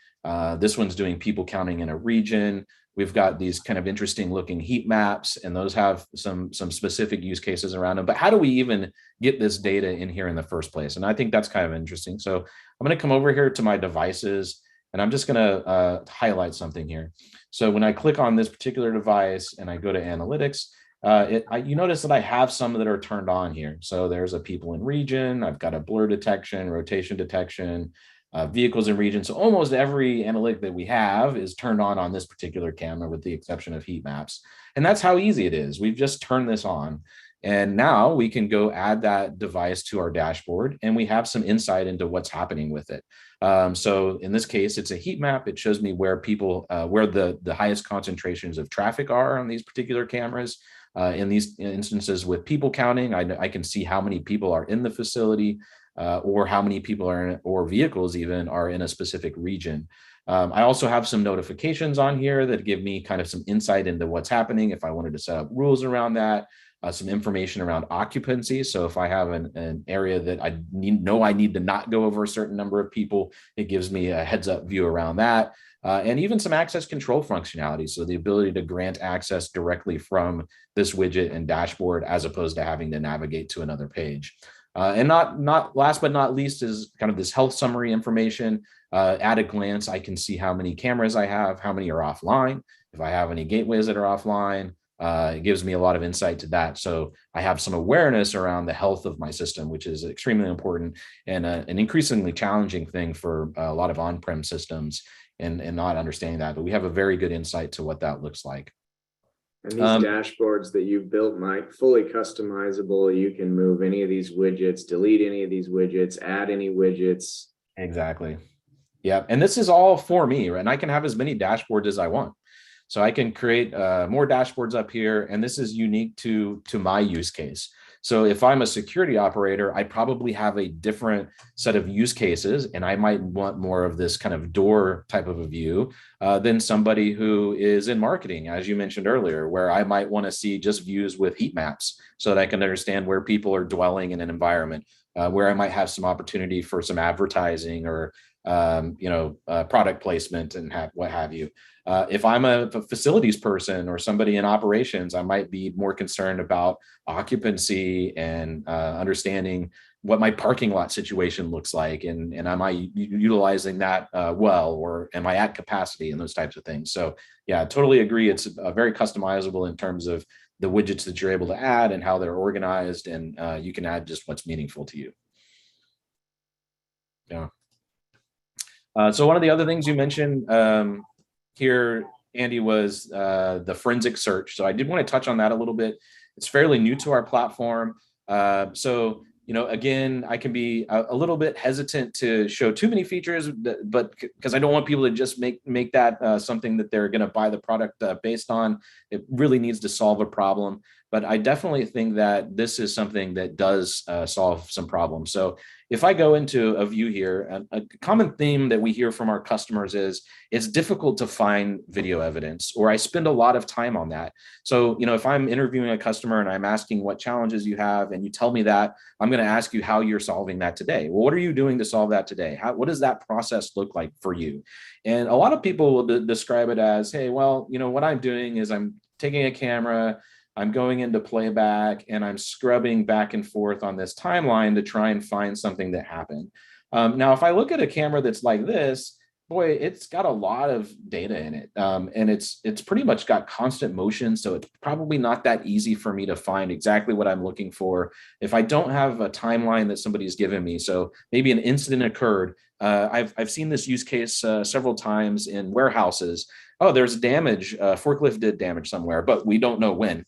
This one's doing people counting in a region. We've got these kind of interesting looking heat maps, and those have some specific use cases around them. But how do we even get this data in here in the first place? And I think that's kind of interesting. So I'm going to come over here to my devices, and I'm just going to highlight something here. So when I click on this particular device and I go to analytics, you notice that I have some that are turned on here. So there's a people in region. I've got a blur detection, rotation detection, vehicles in region. So almost every analytic that we have is turned on this particular camera, with the exception of heat maps. And that's how easy it is. We've just turned this on. And now we can go add that device to our dashboard, and we have some insight into what's happening with it. So in this case, it's a heat map. It shows me where where the highest concentrations of traffic are on these particular cameras. In these instances with people counting, I can see how many people are in the facility, or how many people are or vehicles even are in a specific region. I also have some notifications on here that give me kind of some insight into what's happening if I wanted to set up rules around that. Some information around occupancy. So if I have an area that I need to not go over a certain number of people, it gives me a heads up view around that. And even some access control functionality. So the ability to grant access directly from this widget and dashboard, as opposed to having to navigate to another page. And not last but not least is kind of this health summary information. At a glance, I can see how many cameras I have, how many are offline, if I have any gateways that are offline. It gives me a lot of insight to that. So I have some awareness around the health of my system, which is extremely important and an increasingly challenging thing for a lot of on-prem systems and not understanding that. But we have a very good insight to what that looks like. And these dashboards that you've built, Mike, fully customizable. You can move any of these widgets, delete any of these widgets, add any widgets. Exactly. Yeah. And this is all for me, right? And I can have as many dashboards as I want. So I can create more dashboards up here, and this is unique to my use case. So if I'm a security operator, I probably have a different set of use cases, and I might want more of this kind of door type of a view than somebody who is in marketing, as you mentioned earlier, where I might want to see just views with heat maps so that I can understand where people are dwelling in an environment, where I might have some opportunity for some advertising or product placement and what have you. If I'm a facilities person or somebody in operations, I might be more concerned about occupancy and understanding what my parking lot situation looks like, and am I utilizing that well, or am I at capacity, and those types of things. So yeah, I totally agree. It's very customizable in terms of the widgets that you're able to add and how they're organized, and you can add just what's meaningful to you. Yeah. So one of the other things you mentioned here, Andy, was the forensic search. So I did want to touch on that a little bit. It's fairly new to our platform. So, you know, again, I can be a little bit hesitant to show too many features, but because I don't want people to just make that something that they're going to buy the product based on. It really needs to solve a problem. But I definitely think that this is something that does solve some problems. So if I go into a view here, a common theme that we hear from our customers is it's difficult to find video evidence, or I spend a lot of time on that. So, you know, if I'm interviewing a customer and I'm asking what challenges you have, and you tell me that, I'm going to ask you how you're solving that today. Well, what are you doing to solve that today? What does that process look like for you? And a lot of people will describe it as, hey, well, you know, what I'm doing is I'm taking a camera, I'm going into playback, and I'm scrubbing back and forth on this timeline to try and find something that happened. Now, if I look at a camera that's like this, boy, it's got a lot of data in it. And it's pretty much got constant motion. So it's probably not that easy for me to find exactly what I'm looking for if I don't have a timeline that somebody's given me. So maybe an incident occurred. I've seen this use case several times in warehouses. Oh, there's damage. Forklift did damage somewhere, but we don't know when.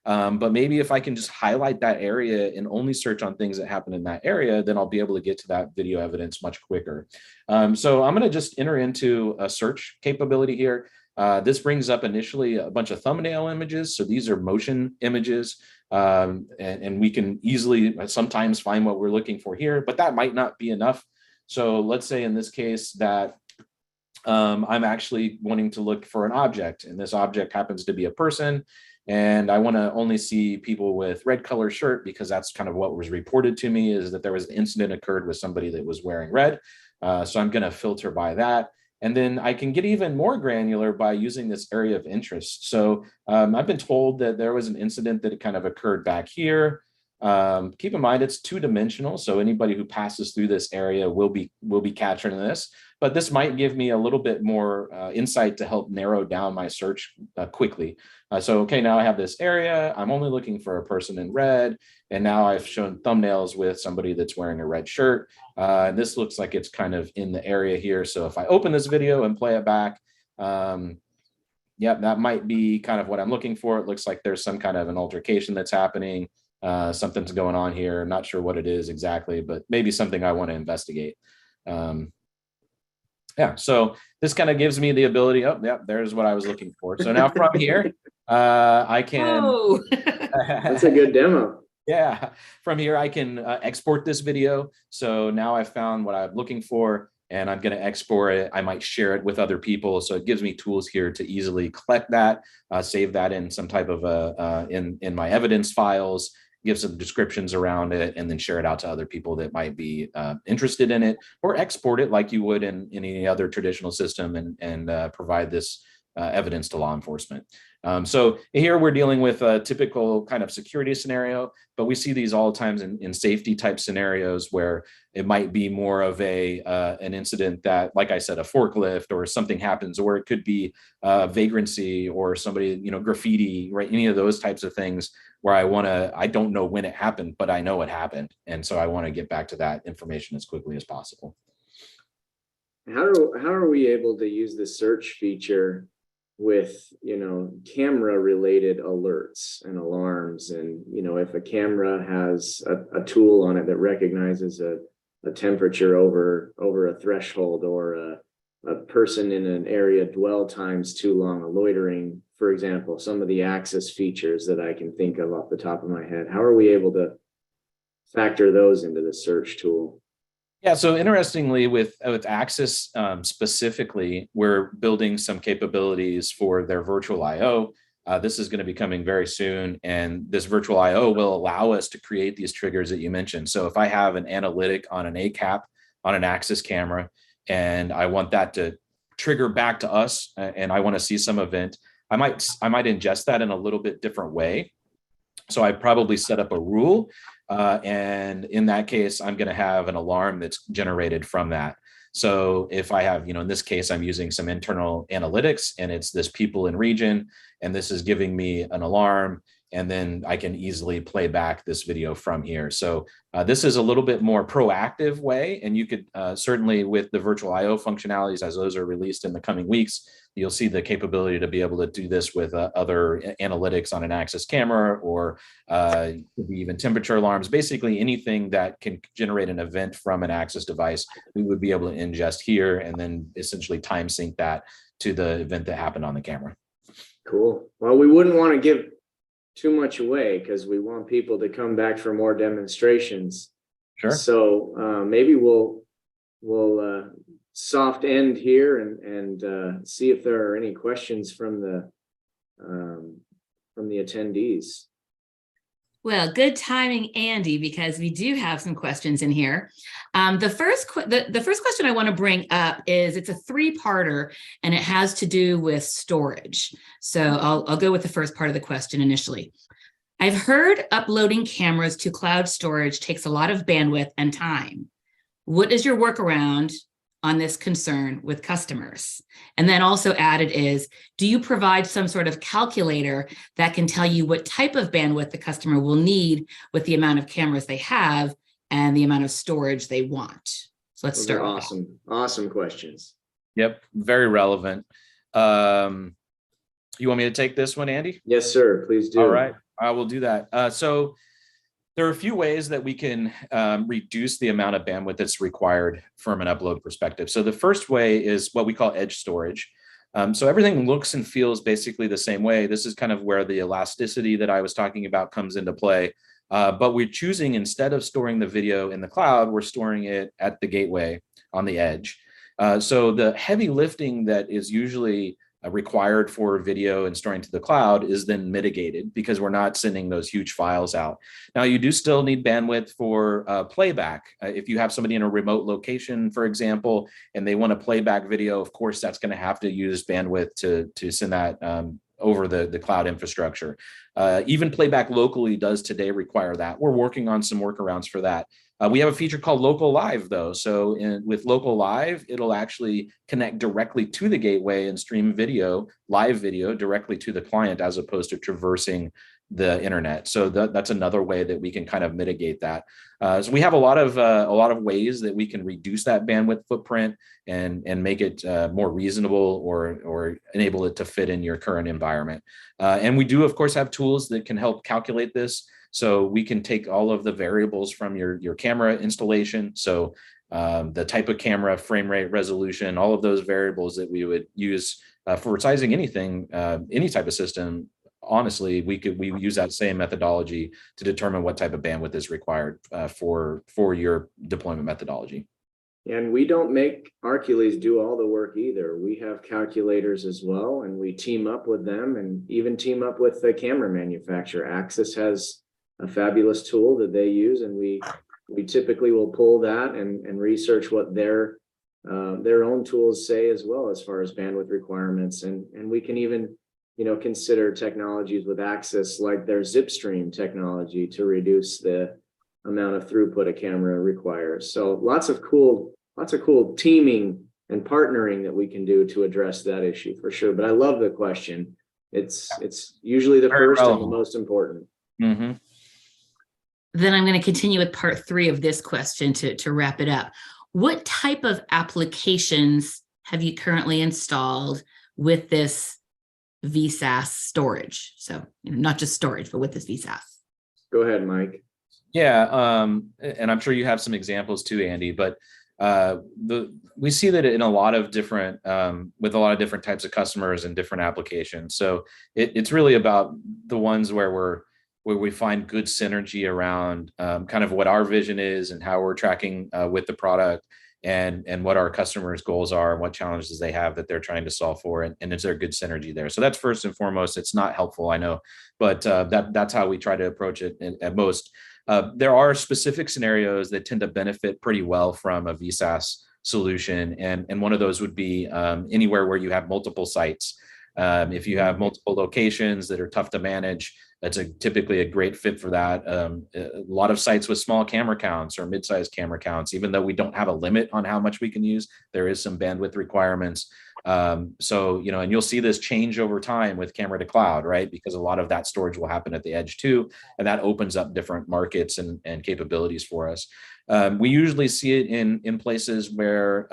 But maybe if I can just highlight that area and only search on things that happen in that area, then I'll be able to get to that video evidence much quicker. So I'm going to just enter into a search capability here. This brings up initially a bunch of thumbnail images. So these are motion images, and we can easily sometimes find what we're looking for here, but that might not be enough. So let's say in this case that I'm actually wanting to look for an object, and this object happens to be a person. And I want to only see people with red color shirt, because that's kind of what was reported to me, is that there was an incident occurred with somebody that was wearing red. So I'm going to filter by that. And then I can get even more granular by using this area of interest. So I've been told that there was an incident that kind of occurred back here. Keep in mind, it's two-dimensional. So anybody who passes through this area will be captured in this. But this might give me a little bit more insight to help narrow down my search quickly. So, okay, now I have this area. I'm only looking for a person in red. And now I've shown thumbnails with somebody that's wearing a red shirt. This looks like it's kind of in the area here. So if I open this video and play it back, that might be kind of what I'm looking for. It looks like there's some kind of an altercation that's happening. Something's going on here. Not sure what it is exactly, but maybe something I want to investigate. So this kind of gives me the ability. Oh, yeah, there's what I was looking for. So now from here, I can. Oh. That's a good demo. Yeah, from here I can export this video. So now I've found what I'm looking for, and I'm going to export it. I might share it with other people. So it gives me tools here to easily collect that, save that in some type of in my evidence files, give some descriptions around it, and then share it out to other people that might be interested in it, or export it like you would in any other traditional system, and provide this evidence to law enforcement. So here we're dealing with a typical kind of security scenario, but we see these all the times in safety type scenarios where it might be more of an incident that, like I said, a forklift or something happens, or it could be vagrancy or somebody, graffiti, right? Any of those types of things where I don't know when it happened, but I know it happened. And so I want to get back to that information as quickly as possible. How are we able to use the search feature with, camera related alerts and alarms? And, if a camera has a tool on it that recognizes a temperature over a threshold, or a person in an area dwell times too long, a loitering, for example, some of the access features that I can think of off the top of my head, how are we able to factor those into the search tool? Yeah, so interestingly, with Axis specifically, we're building some capabilities for their virtual I/O. This is going to be coming very soon, and this virtual I/O will allow us to create these triggers that you mentioned. So if I have an analytic on an ACAP on an Axis camera, and I want that to trigger back to us, and I want to see some event, I might ingest that in a little bit different way. So I probably set up a rule. And in that case, I'm going to have an alarm that's generated from that. So if I have, in this case, I'm using some internal analytics and it's this people in region, and this is giving me an alarm, and then I can easily play back this video from here. So this is a little bit more proactive way, and you could certainly, with the virtual IO functionalities, as those are released in the coming weeks, you'll see the capability to be able to do this with other analytics on an Axis camera, or even temperature alarms. Basically anything that can generate an event from an Axis device, we would be able to ingest here and then essentially time sync that to the event that happened on the camera. Cool. Well, we wouldn't want to give too much away because we want people to come back for more demonstrations. Sure. So maybe we'll soft end here and see if there are any questions from the attendees. Well, good timing, Andy, because we do have some questions in here. The first question I want to bring up is, it's a three-parter and it has to do with storage. So I'll go with the first part of the question initially. I've heard uploading cameras to cloud storage takes a lot of bandwidth and time. What is your workaround on this concern with customers? And then also added is, do you provide some sort of calculator that can tell you what type of bandwidth the customer will need with the amount of cameras they have and the amount of storage they want? So let's start. Awesome questions. Yep, very relevant. You want me to take this one, Andy? Yes, sir. Please do. All right, I will do that. So there are a few ways that we can reduce the amount of bandwidth that's required from an upload perspective. So the first way is what we call edge storage. So everything looks and feels basically the same way. This is kind of where the elasticity that I was talking about comes into play. But we're choosing, instead of storing the video in the cloud, we're storing it at the gateway on the edge. So the heavy lifting that is usually required for video and storing to the cloud is then mitigated because we're not sending those huge files out. Now, you do still need bandwidth for playback. If you have somebody in a remote location, for example, and they want to play back video, of course, that's going to have to use bandwidth to send that over the cloud infrastructure. Even playback locally does today require that. We're working on some workarounds for that. We have a feature called Local Live, though. So with Local Live, it'll actually connect directly to the gateway and stream video, live video, directly to the client, as opposed to traversing the internet. So that's another way that we can kind of mitigate that. So we have a lot of ways that we can reduce that bandwidth footprint and make it more reasonable or enable it to fit in your current environment. And we do, of course, have tools that can help calculate this. So we can take all of the variables from your camera installation. So the type of camera, frame rate, resolution, all of those variables that we would use for sizing anything, any type of system. Honestly, we use that same methodology to determine what type of bandwidth is required for your deployment methodology. And we don't make Arcules do all the work either. We have calculators as well, and we team up with them and even team up with the camera manufacturer. Axis has a fabulous tool that they use, and we typically will pull that and research what their own tools say as well, as far as bandwidth requirements. And we can even consider technologies with Axis, like their Zipstream technology, to reduce the amount of throughput a camera requires. So lots of cool teaming and partnering that we can do to address that issue for sure. But I love the question. It's usually the first and the most important. Mm-hmm. Then I'm going to continue with part 3 of this question to wrap it up. What type of applications have you currently installed with this VSaaS storage? So not just storage, but with this VSaaS. Go ahead, Mike. Yeah, and I'm sure you have some examples too, Andy, but we see that in a lot of different, with a lot of different types of customers and different applications. So it's really about the ones where we find good synergy around kind of what our vision is and how we're tracking with the product, and what our customers' goals are and what challenges they have that they're trying to solve for, and is there good synergy there? So that's first and foremost. It's not helpful, I know, but that's how we try to approach it at most. There are specific scenarios that tend to benefit pretty well from a VSaaS solution, and one of those would be anywhere where you have multiple sites. If you have multiple locations that are tough to manage, that's typically a great fit for that. A lot of sites with small camera counts or mid-sized camera counts, even though we don't have a limit on how much we can use, there is some bandwidth requirements. So, you know, and you'll see this change over time with camera to cloud, right? Because a lot of that storage will happen at the edge too, and that opens up different markets and capabilities for us. We usually see it in places where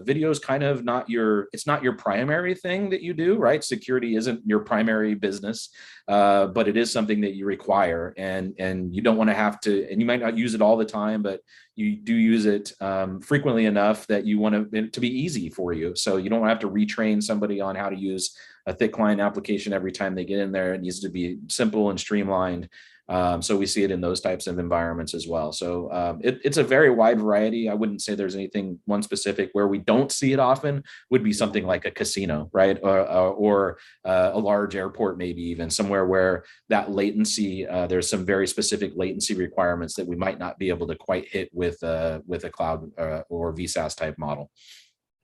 video is kind of it's not your primary thing that you do, right? Security isn't your primary business, but it is something that you require, and you don't want to have to, and you might not use it all the time, but you do use it frequently enough that you want it to be easy for you. So you don't have to retrain somebody on how to use a thick client application every time they get in there. It needs to be simple and streamlined. So we see it in those types of environments as well. So it's a very wide variety. I wouldn't say there's anything one specific. Where we don't see it often would be something like a casino, right? Or a large airport, maybe even somewhere where that latency, there's some very specific latency requirements that we might not be able to quite hit with a cloud or VSaaS type model.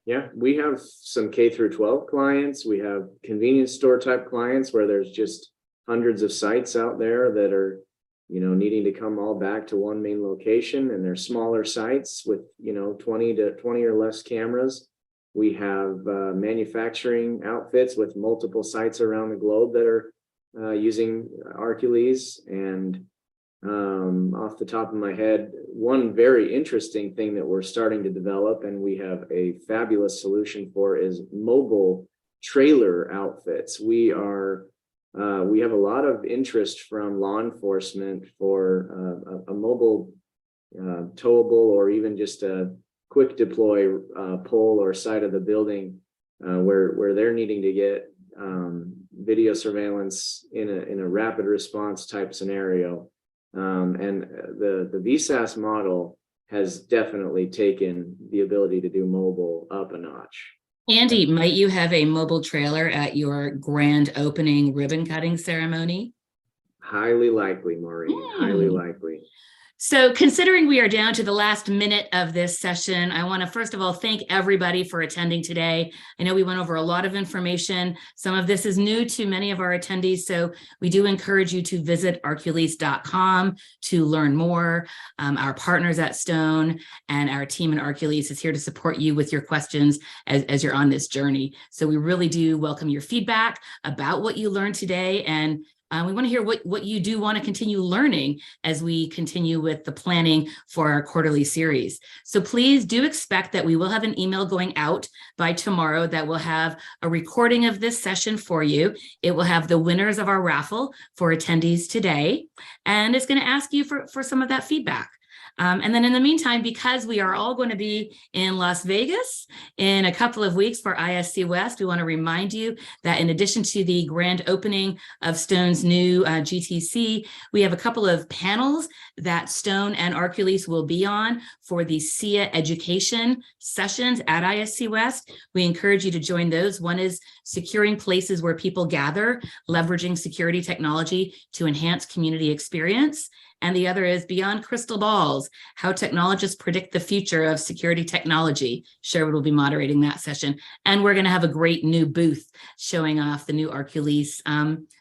Yeah, we have some K through 12 clients. We have convenience store type clients where there's just hundreds of sites out there that are, you know, needing to come all back to one main location, and they're smaller sites with, you know, 20 or less cameras. We have manufacturing outfits with multiple sites around the globe that are using Arcules. And off the top of my head, one very interesting thing that we're starting to develop, and we have a fabulous solution for, is mobile trailer outfits. We have a lot of interest from law enforcement for a mobile towable, or even just a quick deploy pole or side of the building where they're needing to get video surveillance in a rapid response type scenario. And the VSaaS model has definitely taken the ability to do mobile up a notch. Andy, might you have a mobile trailer at your grand opening ribbon cutting ceremony? Highly likely, Maureen, highly likely. So considering we are down to the last minute of this session, I want to first of all thank everybody for attending today. I know we went over a lot of information. Some of this is new to many of our attendees, so we do encourage you to visit arcules.com to learn more. Our partners at Stone and our team at Arcules is here to support you with your questions as you're on this journey. So we really do welcome your feedback about what you learned today, and we want to hear what you do want to continue learning as we continue with the planning for our quarterly series. So please do expect that we will have an email going out by tomorrow that will have a recording of this session for you. It will have the winners of our raffle for attendees today, and it's going to ask you for some of that feedback. And then in the meantime, because we are all going to be in Las Vegas in a couple of weeks for ISC West, we want to remind you that in addition to the grand opening of Stone's new GTC, we have a couple of panels that Stone and Arcules will be on for the SIA education sessions at ISC West. We encourage you to join those. One is securing places where people gather, leveraging security technology to enhance community experience. And the other is Beyond Crystal Balls, how technologists predict the future of security technology. Sherwood will be moderating that session. And we're going to have a great new booth showing off the new Arcules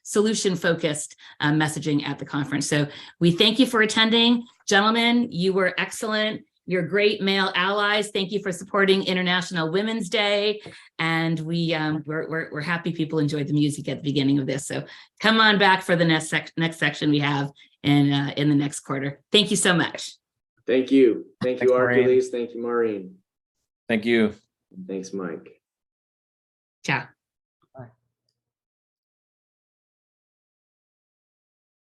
solution-focused messaging at the conference. So we thank you for attending. Gentlemen, you were excellent. You're great male allies. Thank you for supporting International Women's Day. And we're happy people enjoyed the music at the beginning of this. So come on back for the next section we have in the next quarter. Thank you so much. Thank you. Thank you, Maureen. Arcules. Thank you, Maureen. Thank you. Thanks, Mike. Ciao.